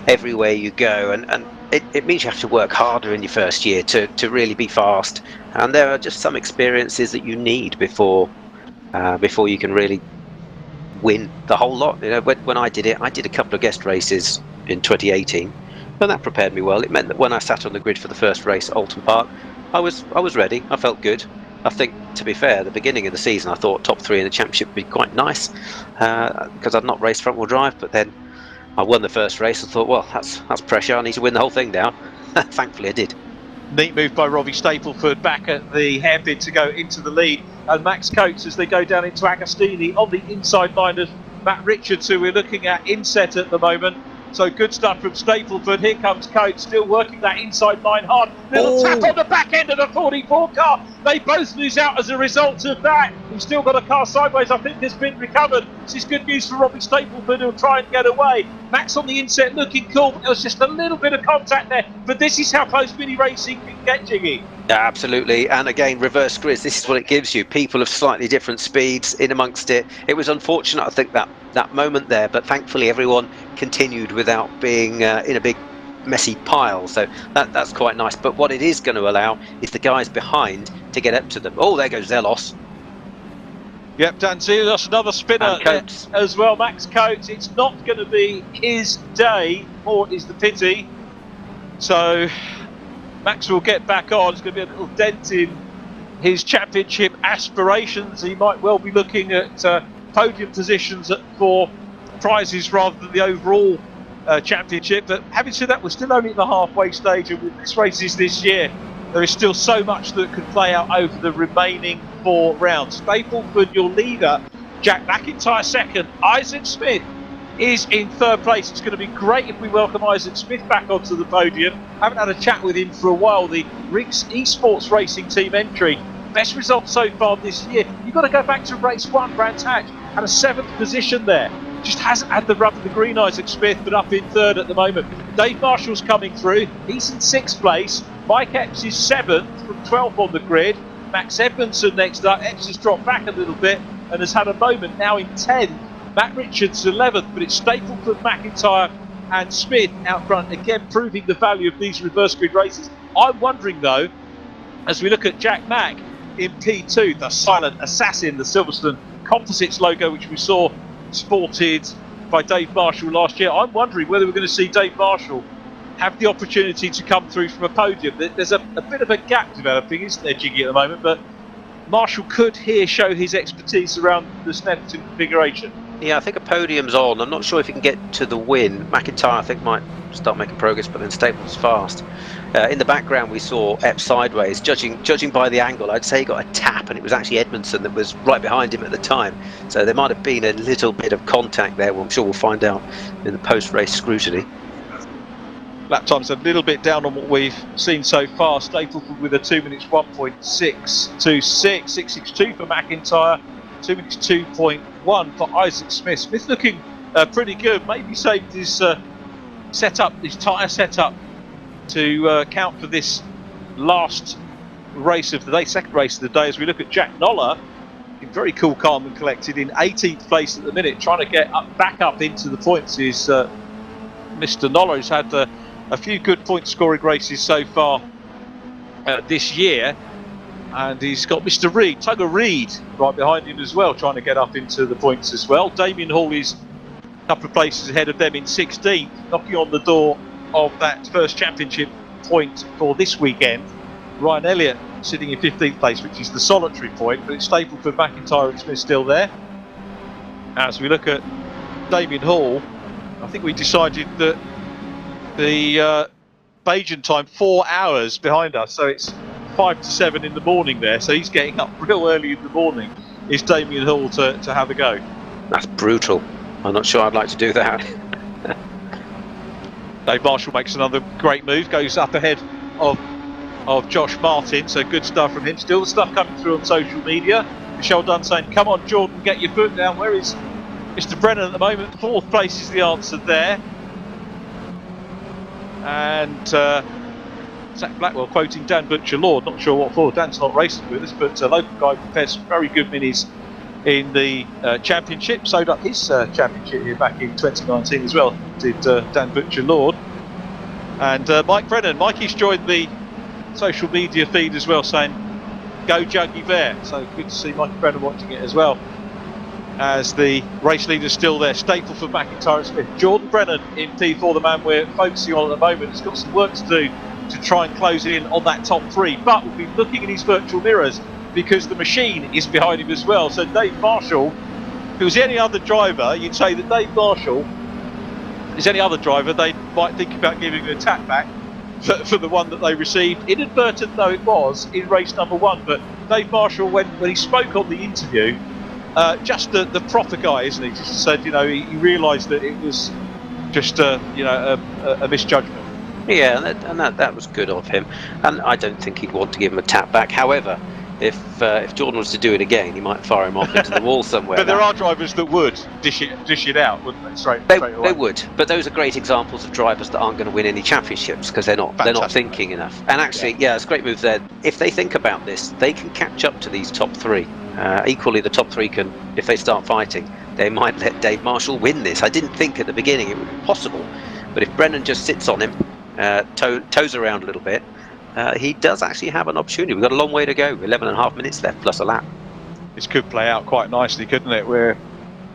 everywhere you go, and it means you have to work harder in your first year to really be fast. And there are just some experiences that you need before you can really win the whole lot. You know, when I did it, I did a couple of guest races in 2018, and that prepared me well. It meant that when I sat on the grid for the first race at Alton Park, I was ready. I felt good, I think, to be fair, at the beginning of the season, I thought top 3 in the championship would be quite nice because I'd not raced front-wheel drive. But then I won the first race and thought, well, that's pressure. I need to win the whole thing now. Thankfully, I did. Neat move by Robbie Stapleford back at the hairpin to go into the lead. And Max Coates, as they go down into Agostini on the inside line of Matt Richards, who we're looking at inset at the moment. So good stuff from Stapleford. Here comes Coates, still working that inside line hard. Little tap on the back end of the 44 car. They both lose out as a result of that. We've still got a car sideways. I think has been recovered. This is good news for Robbie Stapleford, who'll try and get away. Max on the inset looking cool. There was just a little bit of contact there. But this is how close mini racing can get, Jiggy. Yeah, absolutely. And again, reverse grids, this is what it gives you. People of slightly different speeds in amongst it. It was unfortunate, I think, that moment there, but thankfully everyone continued without being in a big messy pile, so that's quite nice. But what it is going to allow is the guys behind to get up to them. Oh, there goes Zelos. Yep, Dan Zelos, another spinner as well. Max Coates, it's not going to be his day, more is the pity. So Max will get back on. It's going to be a little dent in his championship aspirations. He might well be looking at podium positions for prizes rather than the overall championship. But having said that, we're still only at the halfway stage, and with these races this year, there is still so much that could play out over the remaining 4 rounds. Stapleford, your leader, Jack McIntyre second, Isaac Smith is in 3rd place. It's going to be great if we welcome Isaac Smith back onto the podium. Haven't had a chat with him for a while. The Riggs Esports Racing Team entry, best result so far this year. You've got to go back to race 1. Brands Hatch had a 7th position there. Just hasn't had the rub of the green, Isaac Smith, but up in 3rd at the moment. Dave Marshall's coming through. He's in 6th place. Mike Epps is 7th from 12th on the grid. Max Edmondson next up. Epps has dropped back a little bit and has had a moment now in 10th. Matt Richards 11th, but it's Stapleford, McIntyre and Smith out front, again proving the value of these reverse grid races. I'm wondering though, as we look at Jack Mack in P2, the silent assassin, the Silverstone Composites logo which we saw sported by Dave Marshall last year, I'm wondering whether we're going to see Dave Marshall have the opportunity to come through from a podium. There's a bit of a gap developing, isn't there, Jiggy, at the moment, but Marshall could here show his expertise around the Snetterton configuration. Yeah, I think a podium's on. I'm not sure if he can get to the win. McIntyre, I think, might start making progress, but then Staples fast. In the background, we saw Epps sideways. Judging by the angle, I'd say he got a tap, and it was actually Edmondson that was right behind him at the time. So there might have been a little bit of contact there. Well, I'm sure we'll find out in the post-race scrutiny. Lap time's a little bit down on what we've seen so far. Stapleford with a 2 minutes 1.626, 6.62 for McIntyre, 2 minutes 2.1 for Isaac Smith. Smith looking pretty good. Maybe saved his setup, his tyre setup, to count for this last race of the day, second race of the day. As we look at Jack Noller, very cool, calm and collected, in 18th place at the minute, trying to get back up into the points. Is Mr. Noller, who's had a few good point scoring races so far this year, and he's got Mr. Reed, Tugger Reed, right behind him as well, trying to get up into the points as well. Damien Hall is a couple of places ahead of them in 16th, knocking on the door of that first championship point for this weekend. Ryan Elliott sitting in 15th place, which is the solitary point, but it's Stapleford, McIntyre and Smith still there. As we look at Damien Hall, I think we decided that the Bajan time 4 hours behind us, so it's 5 to 7 in the morning there, so he's getting up real early in the morning. Is Damien Hall to have a go? That's brutal. I'm not sure I'd like to do that. Dave Marshall makes another great move, goes up ahead of Josh Martin, so good stuff from him. Still stuff coming through on social media. Michelle Dunn saying, come on Jordan, get your foot down. Where is Mr. Brennan at the moment? 4th place is the answer there. And Zach Blackwell quoting Dan Butcher-Lord, not sure what for. Dan's not racing with us, but a local guy prepared some very good minis in the championship, sewed up his championship here back in 2019 as well, did Dan Butcher-Lord. And Mike Brennan, Mikey's joined the social media feed as well, saying go Juggy Bear, so good to see Mike Brennan watching it as well. As the race leader's still there, Stapleford, McIntyre and Smith. Jordan Brennan in P4, the man we're focusing on at the moment, has got some work to do to try and close in on that top 3, but we'll be looking in his virtual mirrors because the machine is behind him as well. So Dave Marshall, if it was any other driver, you'd say that Dave Marshall is any other driver, they might think about giving a tap back for the one that they received, inadvertent though it was, in race number 1. But Dave Marshall, when he spoke on the interview, just the proper guy, isn't he? Just said, you know, he realised that it was just a misjudgment. Yeah, and that was good of him. And I don't think he'd want to give him a tap back. However, if Jordan was to do it again, he might fire him off into the wall somewhere. But there are drivers that would dish it out, wouldn't they? Straight away. They would, but those are great examples of drivers that aren't going to win any championships because they're not thinking enough. And actually, yeah, it's a great move there. If they think about this, they can catch up to these top 3. Equally, the top 3 can, if they start fighting, they might let Dave Marshall win this. I didn't think at the beginning it would be possible, but if Brennan just sits on him, toes around a little bit, he does actually have an opportunity. We've got a long way to go, 11.5 minutes left plus a lap. This could play out quite nicely, couldn't it? We're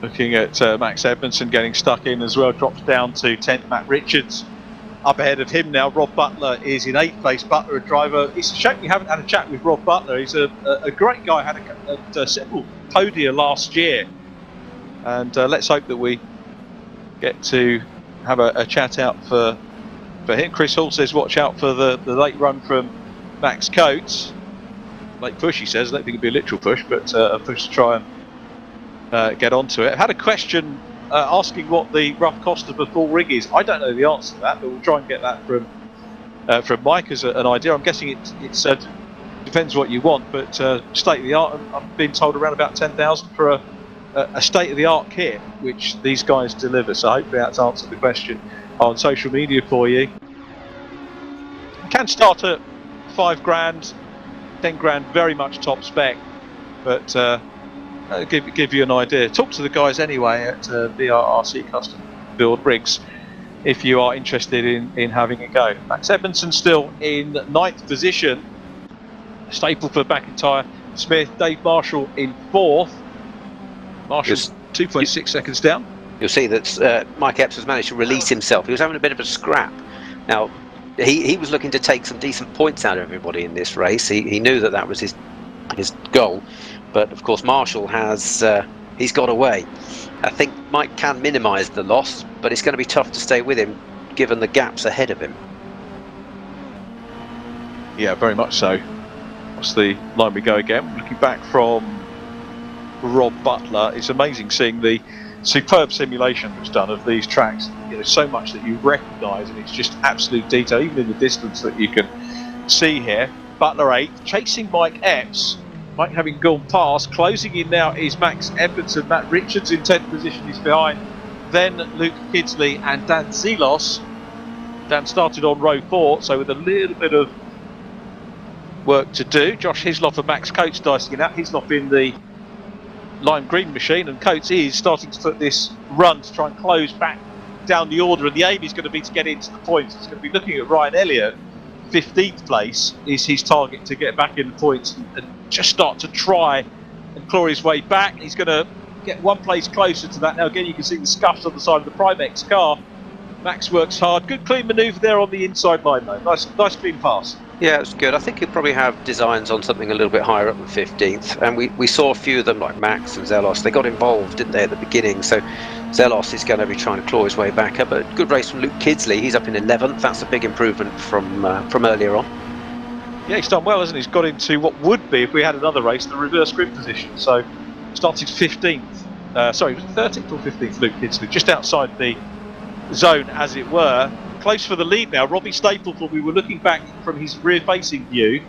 looking at Max Edmondson getting stuck in as well, drops down to 10th. Matt Richards up ahead of him now. Rob Butler is in 8th place. Butler, a driver. It's a shame we haven't had a chat with Rob Butler. He's a great guy, had several podia last year. And let's hope that we get to have a chat out for him. Chris Hall says watch out for the late run from Max Coates. Late push, he says. I don't think it'd be a literal push, but a push to try and get onto it. I've had a question asking what the rough cost of a full rig is. I don't know the answer to that, but we'll try and get that from Mike as an idea. I'm guessing it's depends what you want, but state of the art, I've been told around about 10,000 for a state of the art kit, which these guys deliver. So hopefully that's answered the question on social media for you. Can start at 5 grand, 10 grand, very much top spec, but give you an idea. Talk to the guys anyway at VRRC Custom Build Rigs if you are interested in having a go. Max Edmondson still in 9th position. Stapleford, McIntyre, Smith, Dave Marshall in 4th. Marshall's 2.6 seconds down. You'll see that Mike Epps has managed to release himself. He was having a bit of a scrap. Now, he was looking to take some decent points out of everybody in this race. He knew that was his goal. But, of course, Marshall has he's got away. I think Mike can minimise the loss, but it's going to be tough to stay with him given the gaps ahead of him. Yeah, very much so. What's the line we go again? Looking back from Rob Butler, it's amazing seeing the superb simulation that's done of these tracks. You know, so much that you recognise, and it's just absolute detail, even in the distance that you can see here. Butler 8th, chasing Mike Epps. Mike having gone past, closing in now is Max Edmondson. Matt Richards in 10th position is behind. Then Luke Kidsley and Dan Zelos. Dan started on row 4, so with a little bit of work to do. Josh Hislop and Max Coates dicing it out. Hislop in the lime green machine, and Coates is starting to put this run to try and close back down the order, and the aim is going to be to get into the points. It's going to be looking at Ryan Elliott. 15th place is his target to get back in the points and just start to try and claw his way back. He's going to get one place closer to that. Now again, you can see the scuffs on the side of the Primex car. Max works hard. Good clean manoeuvre there on the inside line though. Nice clean pass. Yeah, it's good. I think he'll probably have designs on something a little bit higher up than 15th. And we saw a few of them like Max and Zelos. They got involved, didn't they, at the beginning? So Zelos is going to be trying to claw his way back up. A good race from Luke Kidsley. He's up in 11th. That's a big improvement from earlier on. Yeah, he's done well, hasn't he? He's got into what would be, if we had another race, the reverse grid position. So started 15th. Sorry, 13th or 15th, Luke Kidsley. Just outside the zone, as it were. Close for the lead now. Robbie Stapleford, we were looking back from his rear-facing view,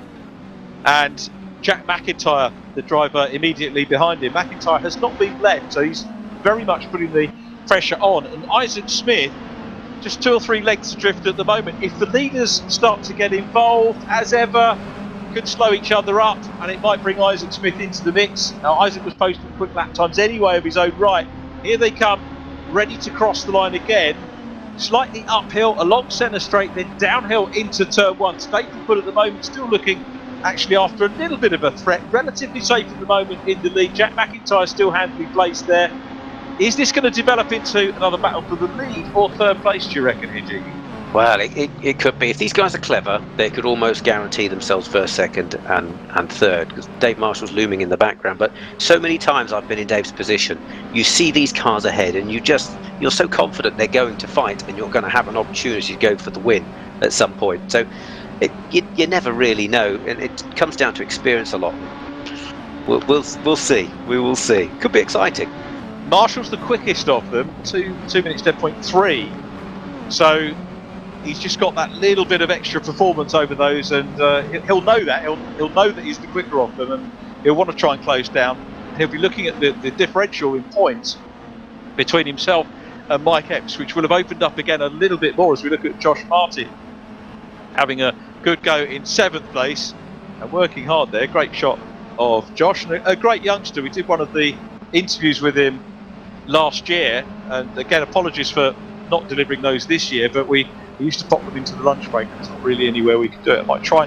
and Jack McIntyre, the driver, immediately behind him. McIntyre has not been led, so he's very much putting the pressure on. And Isaac Smith, just 2 or 3 lengths adrift at the moment. If the leaders start to get involved, as ever, could slow each other up, and it might bring Isaac Smith into the mix. Now, Isaac was posting quick lap times anyway of his own right. Here they come, ready to cross the line again. Slightly uphill along centre straight, then downhill into turn 1. Stapleford at the moment still looking actually after a little bit of a threat. Relatively safe at the moment in the lead. Jack McIntyre still handily placed there. Is this going to develop into another battle for the lead or third place, do you reckon, here, Jiggy? Well, it could be. If these guys are clever, they could almost guarantee themselves first, second, and third, because Dave Marshall's looming in the background. But so many times I've been in Dave's position, you see these cars ahead, and you're so confident they're going to fight, and you're going to have an opportunity to go for the win at some point. So you never really know, and it comes down to experience a lot. We'll see. We will see. Could be exciting. Marshall's the quickest of them, 2 minutes 10.3. So he's just got that little bit of extra performance over those, and he'll know that. He'll know that he's the quicker of them, and he'll want to try and close down. He'll be looking at the differential in points between himself and Mike Epps, which will have opened up again a little bit more as we look at Josh Martin having a good go in 7th place and working hard there. Great shot of Josh, and a great youngster. We did one of the interviews with him last year, and again, apologies for not delivering those this year, but we used to pop them into the lunch break. There's not really anywhere we could do it. I might try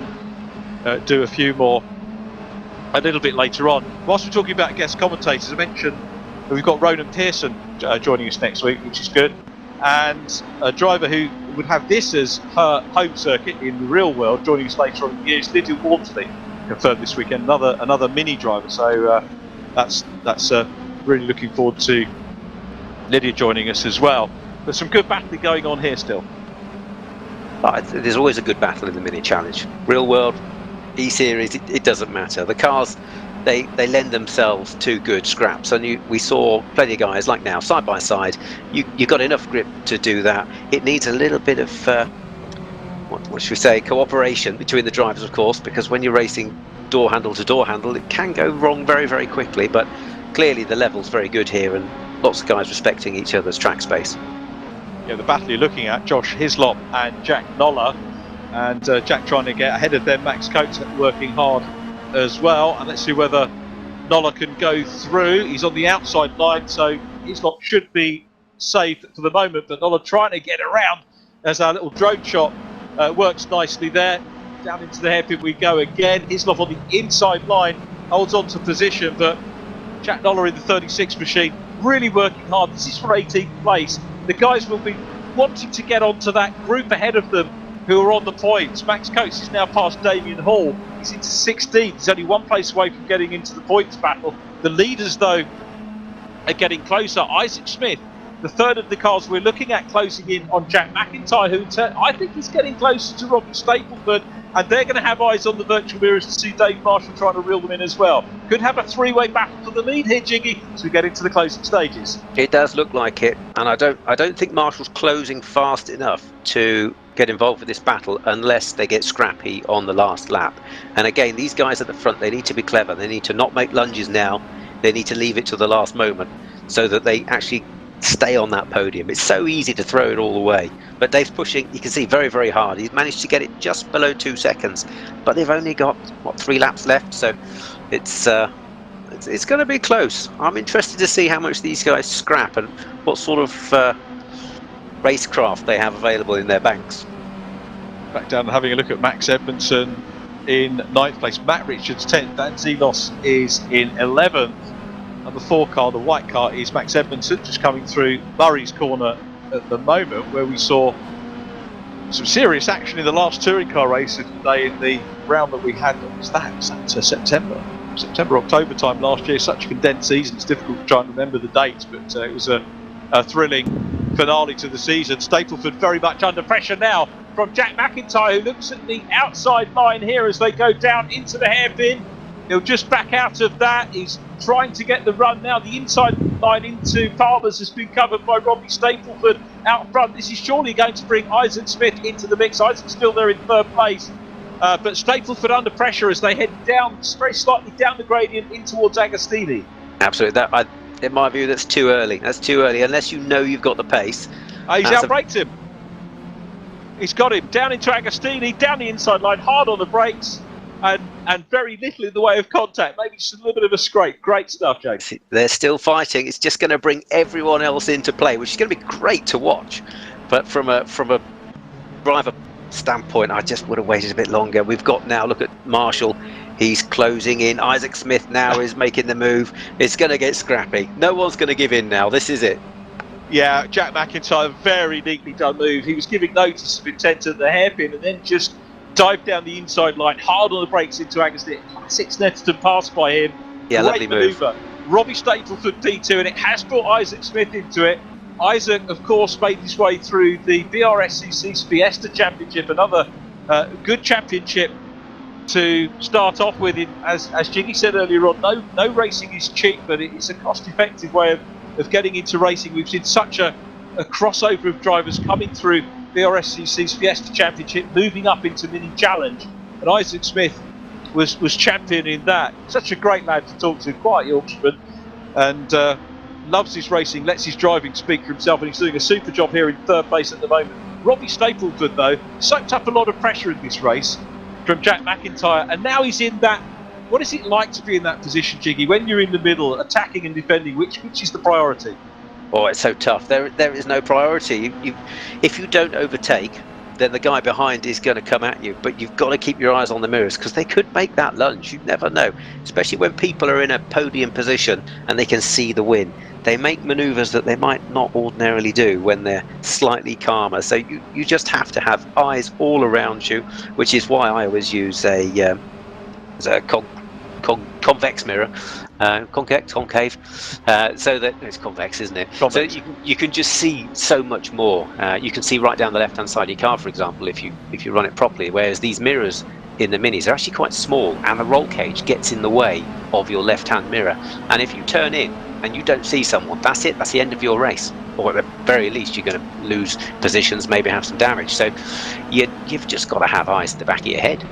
and do a few more a little bit later on. Whilst we're talking about guest commentators, I mentioned that we've got Ronan Pearson joining us next week, which is good, and a driver who would have this as her home circuit in the real world joining us later on in the year is Lydia Walmsley, confirmed this weekend, another mini driver. So that's really looking forward to Lydia joining us as well. There's some good battling going on here still. There's always a good battle in the mini challenge. Real world, eSeries, it doesn't matter. The cars, they lend themselves to good scraps, and we saw plenty of guys like now side by side. You got enough grip to do that. It needs a little bit of what should we say, cooperation between the drivers, of course, because when you're racing door handle to door handle, it can go wrong very, very quickly. But clearly the level's very good here, and lots of guys respecting each other's track space. Yeah, the battle you're looking at, Josh Hislop and Jack Noller, and Jack trying to get ahead of them. Max Coates working hard as well, and let's see whether Noller can go through. He's on the outside line, so Hislop should be safe for the moment, but Noller trying to get around as our little drone shot works nicely there. Down into the hairpin we go again. Hislop on the inside line holds on to position, but Jack Noller in the 36 machine really working hard. This is for 18th place. The guys will be wanting to get onto that group ahead of them who are on the points. Max Coates is now past Damien Hall. He's into 16th. He's only one place away from getting into the points battle. The leaders, though, are getting closer. Isaac Smith, the third of the cars we're looking at, closing in on Jack McIntyre, who I think is getting closer to Robbie Stapleford, and they're going to have eyes on the virtual mirrors to see Dave Marshall trying to reel them in as well. Could have a three-way battle for the lead here, Jiggy, as we get into the closing stages. It does look like it, and I don't think Marshall's closing fast enough to get involved with this battle unless they get scrappy on the last lap. And again, these guys at the front, they need to be clever. They need to not make lunges now. They need to leave it to the last moment so that they actually stay on that podium. It's so easy to throw it all away, but Dave's pushing, you can see, very, very hard. He's managed to get it just below 2 seconds, but they've only got 3 laps left, so it's going to be close. I'm interested to see how much these guys scrap and what sort of racecraft they have available in their banks. Back down and having a look at Max Edmondson in 9th place, Matt Richards 10th, Dan Zelos is in 11th. And the 4 car, the white car, is Max Edmondson, just coming through Murray's corner at the moment, where we saw some serious action in the last touring car race of the day in the round that we had. Was that September, October time last year? Such a condensed season, it's difficult to try and remember the dates, but it was a thrilling finale to the season. Stapleford very much under pressure now from Jack McIntyre, who looks at the outside line here as they go down into the hairpin. He'll just back out of that. He's trying to get the run now. The inside line into Palmer's has been covered by Robbie Stapleford out front. This is surely going to bring Isaac Smith into the mix. Isaac's still there in 3rd place. But Stapleford under pressure as they head down, very slightly down the gradient in towards Agostini. Absolutely. In my view, that's too early. That's too early, unless you know you've got the pace. He's outbraked him. He's got him down into Agostini, down the inside line, hard on the brakes. And very little in the way of contact, maybe just a little bit of a scrape. Great stuff, James. They're still fighting. It's just going to bring everyone else into play, which is going to be great to watch. But from a driver standpoint, I just would have waited a bit longer. We've got now, look at Marshall. He's closing in. Isaac Smith now is making the move. It's going to get scrappy. No one's going to give in now. This is it. Yeah, Jack McIntyre, very neatly done move. He was giving notice of intent at the hairpin and then just dived down the inside line, hard on the brakes into Agnesty. Classic Snetterton pass by him. Yeah, lovely Great move. manoeuvre. Robbie Stapleford P2, and it has brought Isaac Smith into it. Isaac, of course, made his way through the VRRC Fiesta Championship, another good championship to start off with. As Jiggy said earlier on, no racing is cheap, but it's a cost-effective way of getting into racing. We've seen such a crossover of drivers coming through VRSCC's Fiesta Championship, moving up into Mini Challenge, and Isaac Smith was championing that. Such a great lad to talk to, quite Yorkshireman, and loves his racing, lets his driving speak for himself, and he's doing a super job here in third place at the moment. Robbie Stapleford, though, soaked up a lot of pressure in this race from Jack McIntyre, and now he's in that. What is it like to be in that position, Jiggy, when you're in the middle, attacking and defending? Which is the priority? Oh, it's so tough. There is no priority. If you don't overtake, then the guy behind is going to come at you. But you've got to keep your eyes on the mirrors, because they could make that lunge. You never know, especially when people are in a podium position and they can see the win. They make manoeuvres that they might not ordinarily do when they're slightly calmer. So you just have to have eyes all around you, which is why I always use a convex mirror, concave, so that it's convex, isn't it? Convex. So you can just see so much more. You can see right down the left hand side of your car, for example, if you run it properly, whereas these mirrors in the minis are actually quite small, and the roll cage gets in the way of your left hand mirror, and if you turn in and you don't see someone, that's it, that's the end of your race, or at the very least you're going to lose positions, maybe have some damage. So you've just got to have eyes at the back of your head.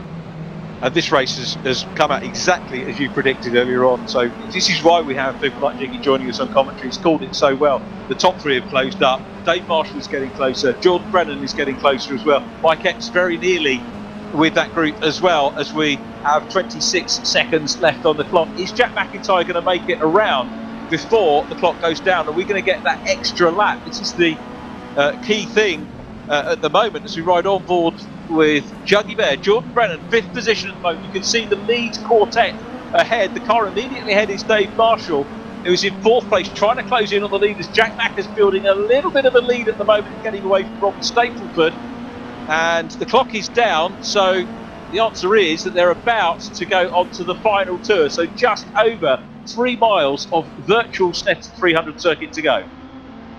And this race has come out exactly as you predicted earlier on. So this is why we have people like Jiggy joining us on commentary. He's called it so well. The top three have closed up. Dave Marshall is getting closer. Jordan Brennan is getting closer as well. Mike Epps very nearly with that group as well, as we have 26 seconds left on the clock. Is Jack McIntyre going to make it around before the clock goes down? Are we going to get that extra lap? This is the key thing at the moment as we ride on board with Juggy Bear. Jordan Brennan, 5th position at the moment. You can see the lead quartet ahead. The car immediately ahead is Dave Marshall, who's in 4th place, trying to close in on the leaders. Jack Mack is building a little bit of a lead at the moment, getting away from Robbie Stapleford. And the clock is down, so the answer is that they're about to go on to the final tour. So just over 3 miles of virtual Snetterton 300 circuit to go.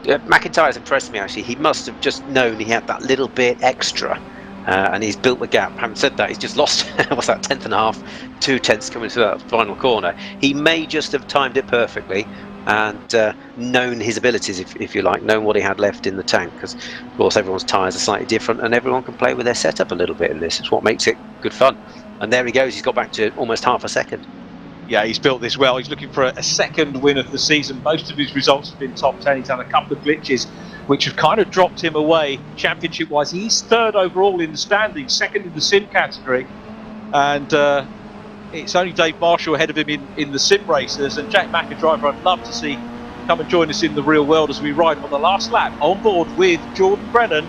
Yeah, McIntyre's impressed me, actually. He must have just known he had that little bit extra. And he's built the gap. Having said that, he's just lost, what's that, 10th and a half, 2 tenths coming to that final corner. He may just have timed it perfectly and known his abilities, if you like, known what he had left in the tank, because of course everyone's tyres are slightly different and everyone can play with their setup a little bit in this. It's what makes it good fun. And there he goes, he's got back to almost half a second. Yeah, he's built this well. He's looking for a second win of the season. Most of his results have been top 10. He's had a couple of glitches which have kind of dropped him away championship wise. He's 3rd overall in the standings, 2nd in the sim category, and it's only Dave Marshall ahead of him in the sim races. And Jack Mack, a driver I'd love to see come and join us in the real world as we ride on the last lap on board with Jordan Brennan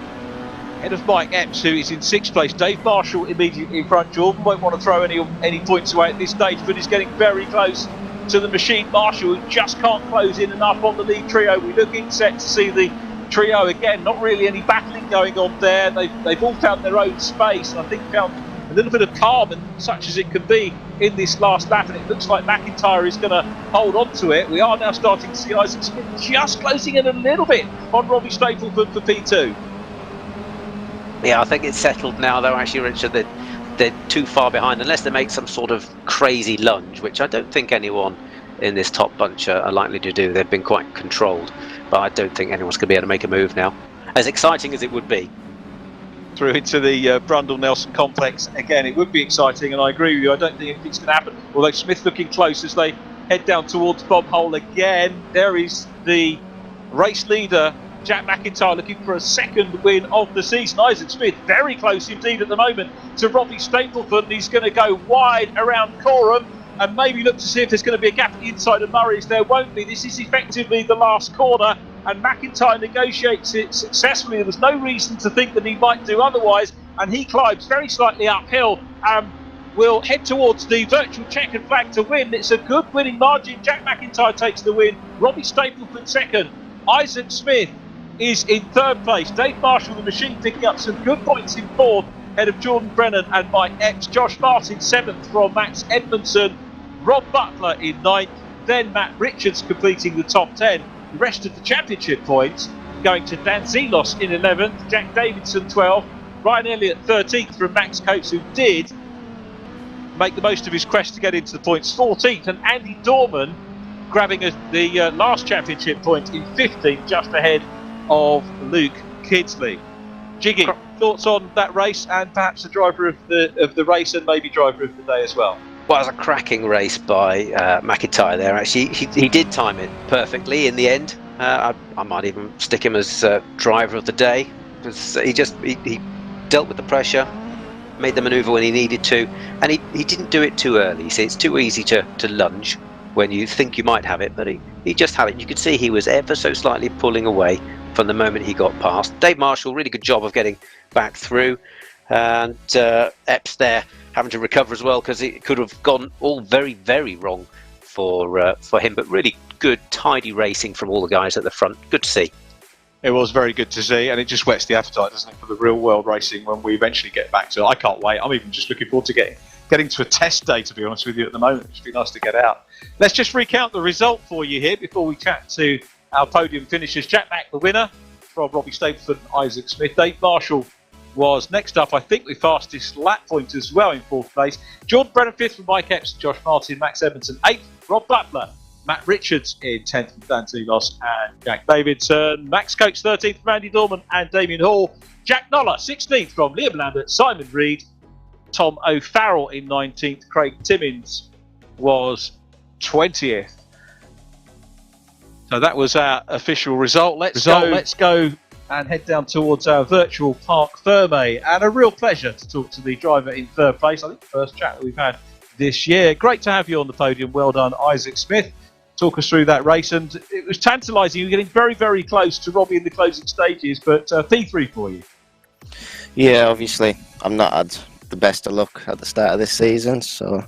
ahead of Mike Epps, who is in 6th place. Dave Marshall immediately in front. Jordan won't want to throw any points away at this stage, but he's getting very close to the machine. Marshall, who just can't close in enough on the lead trio. We're looking set to see the trio again. Not really any battling going on there. They've all found their own space, and I think found a little bit of calm, and such as it can be in this last lap, and it looks like McIntyre is going to hold on to it. We are now starting to see Isaac Smith just closing in a little bit on Robbie Stapleford for P2. Yeah, I think it's settled now, though, actually, Richard, that they're too far behind, unless they make some sort of crazy lunge, which I don't think anyone in this top bunch are likely to do. They've been quite controlled, but I don't think anyone's going to be able to make a move now, as exciting as it would be. Through into the Brundle-Nelson complex again. It would be exciting, and I agree with you. I don't think anything's going to happen, although Smith looking close as they head down towards Bob Hole again. There is the race leader, Jack McIntyre, looking for a second win of the season. Isaac Smith very close indeed at the moment to Robbie Stapleford, and he's going to go wide around Coram and maybe look to see if there's going to be a gap at the inside of Murray's. There won't be. This is effectively the last corner, and McIntyre negotiates it successfully. There was no reason to think that he might do otherwise, and he climbs very slightly uphill and will head towards the virtual checkered flag to win. It's a good winning margin. Jack McIntyre takes the win. Robbie Stapleford second. Isaac Smith is in third place. Dave Marshall, the machine, picking up some good points in fourth, ahead of Jordan Brennan and Mike Epps. Josh Martin seventh from Max Edmondson. Rob Butler in ninth. Then Matt Richards completing the top 10. The rest of the championship points going to Dan Zelos in 11th, Jack Davidson 12th, Ryan Elliott 13th from Max Coates, who did make the most of his quest to get into the points, 14th, and Andy Dorman grabbing the last championship point in 15th, just ahead of Luke Kidsley. Jiggy, thoughts on that race and perhaps the driver of the race and maybe driver of the day as well? Well, it was a cracking race by McIntyre there. Actually, he did time it perfectly in the end. I might even stick him as driver of the day, because he dealt with the pressure, made the manoeuvre when he needed to, and he didn't do it too early. See, it's too easy to lunge when you think you might have it, but he just had it. You could see he was ever so slightly pulling away from the moment he got past. Dave Marshall, really good job of getting back through, and Epps there having to recover as well, because it could have gone all very, very wrong for him. But really good, tidy racing from all the guys at the front. Good to see. It was very good to see, and it just whets the appetite, doesn't it, for the real world racing when we eventually get back to it. I can't wait. I'm even just looking forward to getting to a test day, to be honest with you, at the moment. It'd be nice to get out. Let's just recount the result for you here before we chat to our podium finishers. Jack Mack, the winner, from Robbie Stapleford and Isaac Smith. Dave Marshall was next up, I think, with fastest lap point as well in fourth place. Jordan Brennan fifth from Mike Epps, Josh Martin, Max Edmondson eighth, Rob Butler, Matt Richards in 10th from Dan Zelos and Jack Davidson, Max Coates 13th from Andy Dorman and Damien Hall, Jack Noller 16th from Liam Lambert, Simon Reed, Tom O'Farrell in 19th, Craig Timmins was 20th. So that was our official result. Let's go and head down towards our virtual Parc Ferme, and a real pleasure to talk to the driver in third place. I think the first chat that we've had this year. Great to have you on the podium. Well done, Isaac Smith. Talk us through that race, and it was tantalising. You were getting very, very close to Robbie in the closing stages, but P3 for you. Yeah, obviously I've not had the best of luck at the start of this season, so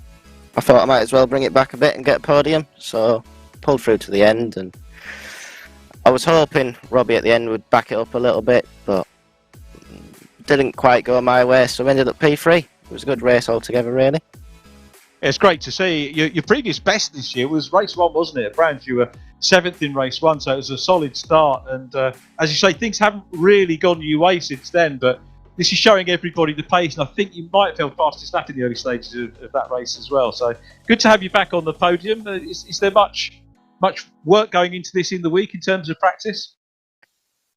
I thought I might as well bring it back a bit and get a podium. So pulled through to the end, and I was hoping Robbie at the end would back it up a little bit, but didn't quite go my way, so we ended up P3. It was a good race altogether, really. It's great to see. Your previous best this year was race one, wasn't it? At Brands, you were 7th in race one, so it was a solid start. And as you say, things haven't really gone your way since then, but this is showing everybody the pace, and I think you might have held fastest lap in the early stages of that race as well. So good to have you back on the podium. Is there much work going into this in the week in terms of practice?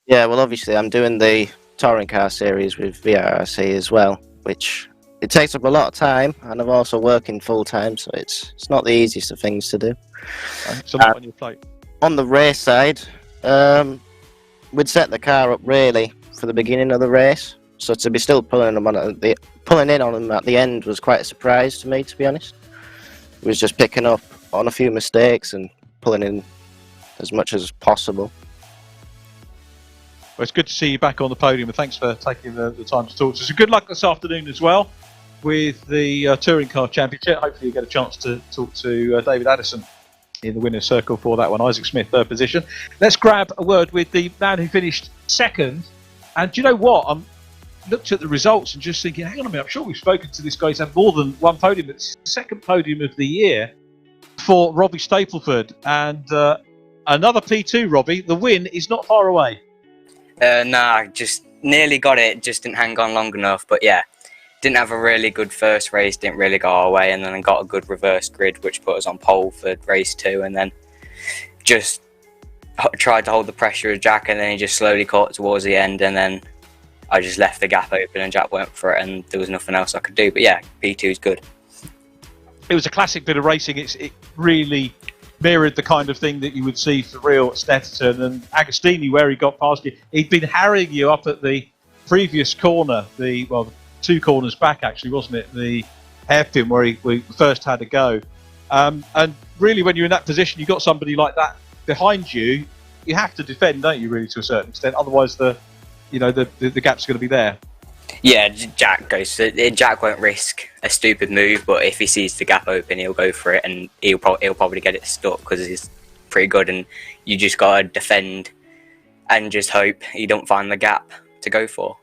Yeah, well, obviously I'm doing the touring car series with VRRC as well, which it takes up a lot of time, and I'm also working full time, so it's not the easiest of things to do. So much on your plate. On the race side, we'd set the car up really for the beginning of the race, so to be still pulling in on them at the end was quite a surprise to me, to be honest. It was just picking up on a few mistakes and pulling in as much as possible. Well, it's good to see you back on the podium, and thanks for taking the time to talk to us. So good luck this afternoon as well with the Touring Car Championship. Hopefully you get a chance to talk to David Addison in the winner's circle for that one. Isaac Smith, third position. Let's grab a word with the man who finished second. And do you know what? I looked at the results and just thinking, hang on a minute, I'm sure we've spoken to this guy. He's had more than one podium. It's the second podium of the year for Robbie Stapleford. And another P2, Robbie. The win is not far away. Nah, just nearly got it, just didn't hang on long enough. But yeah, didn't have a really good first race, didn't really go our way, and then I got a good reverse grid, which put us on pole for race 2, and then just tried to hold the pressure of Jack, and then he just slowly caught towards the end, and then I just left the gap open, and Jack went for it, and there was nothing else I could do. But yeah, P2 is good. It was a classic bit of racing. It really mirrored the kind of thing that you would see for real at Snetterton, and Agostini, where he got past you, he'd been harrying you up at the previous corner, the 2 corners back actually, wasn't it? The hairpin where we first had a go. And really, when you're in that position, you've got somebody like that behind you, you have to defend, don't you, really, to a certain extent? Otherwise, the gap's going to be there. Yeah, Jack won't risk a stupid move, but if he sees the gap open, he'll go for it, and he'll probably get it stuck because he's pretty good, and you just got to defend and just hope he don't find the gap to go for.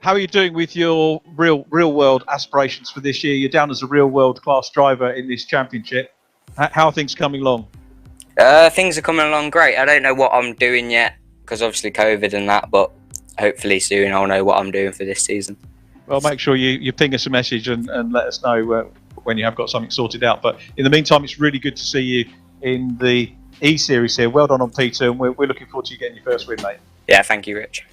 How are you doing with your real world aspirations for this year? You're down as a real world class driver in this championship. How are things coming along? Things are coming along great. I don't know what I'm doing yet because obviously COVID and that, but hopefully soon I'll know what I'm doing for this season. Well, make sure you ping us a message and let us know when you have got something sorted out. But in the meantime, it's really good to see you in the eSeries here. Well done on P2, and we're looking forward to you getting your first win, mate. Yeah, thank you, Rich.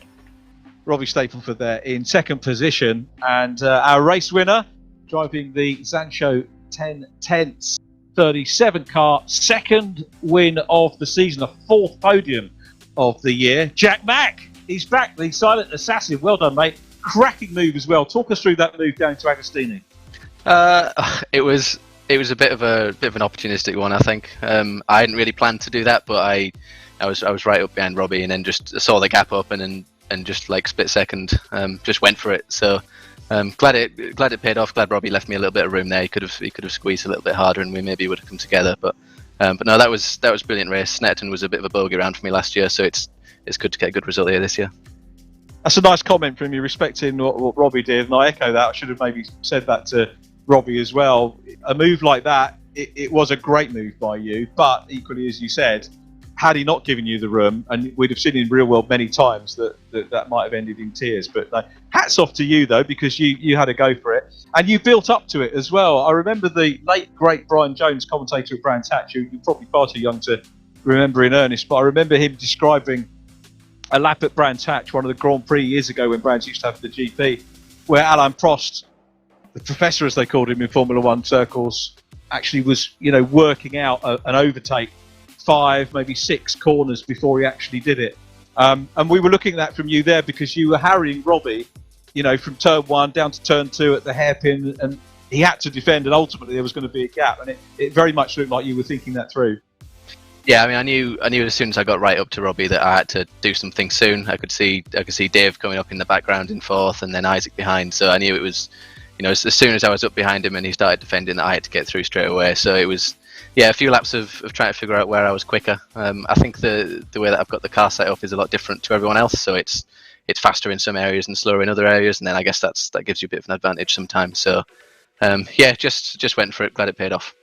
Robbie Stapleford there in second position, and our race winner, driving the Zancho 1010s 37 car, second win of the season, a fourth podium of the year. Jack Mack, he's back, the silent assassin. Well done, mate. Cracking move as well. Talk us through that move down to Agostini. It was a bit of an opportunistic one, I think. I hadn't really planned to do that, but I was right up behind Robbie, and then just saw the gap open and just like split second, just went for it. So glad it paid off. Glad Robbie left me a little bit of room there. He could have squeezed a little bit harder, and we maybe would have come together. But no, that was a brilliant race. Snetterton was a bit of a bogey round for me last year, so it's good to get a good result here this year. That's a nice comment from you, respecting what Robbie did, and I echo that. I should have maybe said that to Robbie as well. A move like that, it was a great move by you, but equally, as you said, had he not given you the room, and we'd have seen in real world many times that might have ended in tears. But hats off to you, though, because you had a go for it, and you built up to it as well. I remember the late, great Brian Jones, commentator at Brands Hatch, you're probably far too young to remember in earnest, but I remember him describing a lap at Brands Hatch, one of the Grand Prix years ago when Brands used to have the GP, where Alain Prost, the professor as they called him in Formula One circles, actually was working out an overtake 5, maybe 6 corners before he actually did it. And we were looking at that from you there, because you were harrying Robbie, from turn 1 down to turn 2 at the hairpin, and he had to defend, and ultimately there was going to be a gap, and it very much looked like you were thinking that through. Yeah, I mean, I knew as soon as I got right up to Robbie that I had to do something soon. I could see Dave coming up in the background in 4th, and then Isaac behind. So I knew it was, as soon as I was up behind him and he started defending, that I had to get through straight away. So it was, a few laps of trying to figure out where I was quicker. I think the way that I've got the car set up is a lot different to everyone else. So it's faster in some areas and slower in other areas, and then I guess that gives you a bit of an advantage sometimes. So just went for it. Glad it paid off.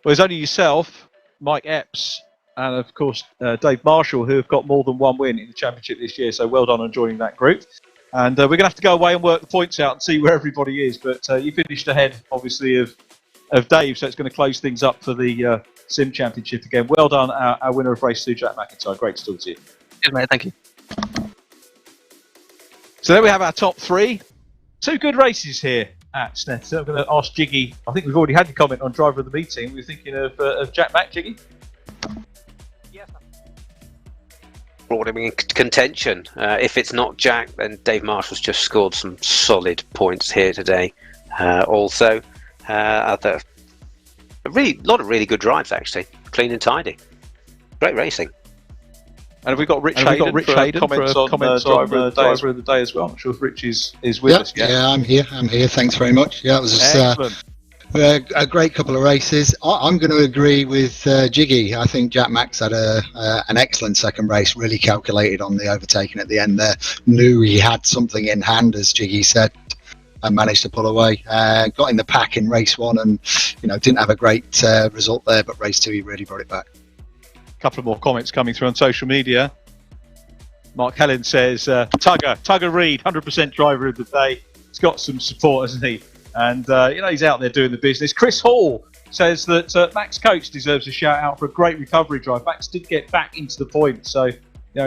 Well, it's only yourself, Mike Epps, and of course Dave Marshall, who have got more than one win in the championship this year, so well done on joining that group. And we're going to have to go away and work the points out and see where everybody is, but you finished ahead obviously of Dave, so it's going to close things up for the Sim Championship again. Well done, our winner of race 2, Jack McIntyre. Great to talk to you. Cheers, mate. Thank you. So there we have our top 3. 2 good races here at Snetterton. I'm going to ask Jiggy. I think we've already had the comment on driver of the meeting. We're thinking of Jack Mack, Jiggy. Yes. Brought him in contention. If it's not Jack, then Dave Marshall's just scored some solid points here today. Also, a lot of really good drives actually, clean and tidy. Great racing. And have we got Rich Hayden comments on driver of the day as well? I'm not sure if Rich is with us yet. Yeah, I'm here. Thanks very much. Yeah, it was a great couple of races. I'm going to agree with Jiggy. I think Jack Max had an excellent second race, really calculated on the overtaking at the end there. Knew he had something in hand, as Jiggy said, and managed to pull away. Got in the pack in race 1 and didn't have a great result there, but race 2 he really brought it back. Couple of more comments coming through on social media. Mark Helen says, Tugger Reed, 100% driver of the day. He's got some support, hasn't he? And, he's out there doing the business. Chris Hall says that Max Coates deserves a shout out for a great recovery drive. Max did get back into the point, so,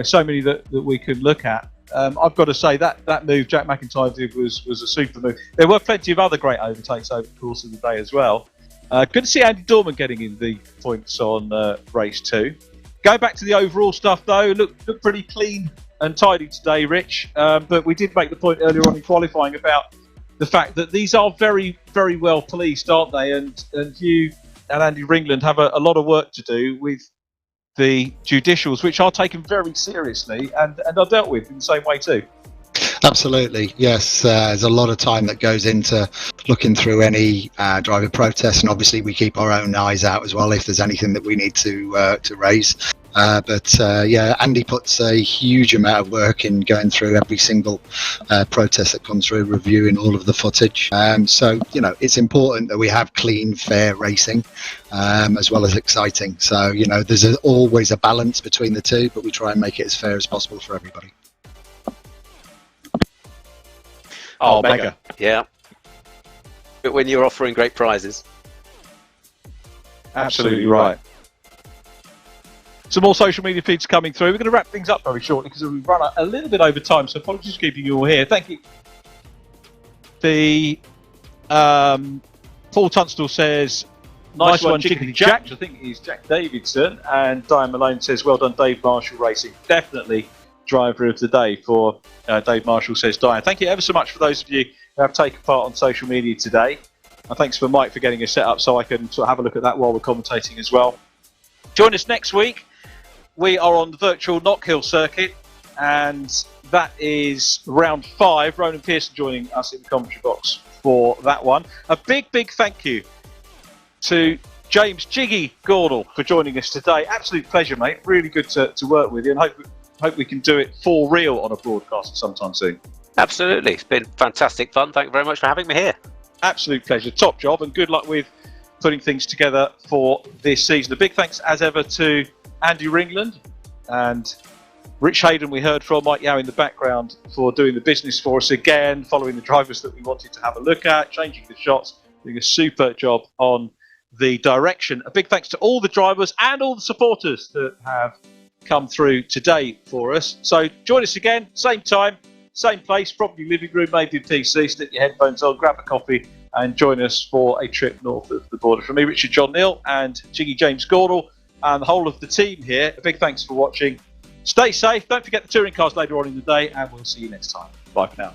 so many that we could look at. I've got to say that move Jack McIntyre did was a super move. There were plenty of other great overtakes over the course of the day as well. Good to see Andy Dorman getting in the points on race 2. Going back to the overall stuff though, looked pretty clean and tidy today, Rich. But we did make the point earlier on in qualifying about the fact that these are very, very well policed, aren't they? And you and Andy Ringland have a lot of work to do with the judicials, which are taken very seriously and are dealt with in the same way too. Absolutely, yes. There's a lot of time that goes into looking through any driver protests, and obviously we keep our own eyes out as well if there's anything that we need to raise. Yeah, Andy puts a huge amount of work in going through every single protest that comes through, reviewing all of the footage. So, you know, it's important that we have clean, fair racing, as well as exciting. So, you know, there's always a balance between the two, but we try and make it as fair as possible for everybody. Oh, mega. Yeah. But when you're offering great prizes. Absolutely right. Some more social media feeds coming through. We're going to wrap things up very shortly because we've run a little bit over time, so apologies for keeping you all here. Thank you. The Paul Tunstall says, nice one, Jiggy Jack. I think he's Jack Davidson. And Diane Malone says, well done, Dave Marshall Racing. Definitely driver of the day for Dave Marshall, says Diane. Thank you ever so much for those of you who have taken part on social media today. And thanks for Mike for getting us set up so I can sort of have a look at that while we're commentating as well. Join us next week. We are on the virtual Knockhill circuit, and that is round 5. Ronan Pearson joining us in the commentary box for that one. A big, big thank you to James Jiggy Gornall for joining us today. Absolute pleasure, mate. Really good to work with you, and hope we can do it for real on a broadcast sometime soon. Absolutely. It's been fantastic fun. Thank you very much for having me here. Absolute pleasure. Top job, and good luck with putting things together for this season. A big thanks, as ever, to Andy Ringland and Rich Hayden, we heard from Mike Yao in the background, for doing the business for us again, following the drivers that we wanted to have a look at, changing the shots, doing a super job on the direction. A big thanks to all the drivers and all the supporters that have come through today for us. So join us again, same time, same place, probably living room, maybe a PC, stick your headphones on, grab a coffee and join us for a trip north of the border. From me, Richard John Neal, and Jiggy James Gornall, and the whole of the team here, a big thanks for watching. Stay safe, don't forget the touring cars later on in the day, and we'll see you next time. Bye for now.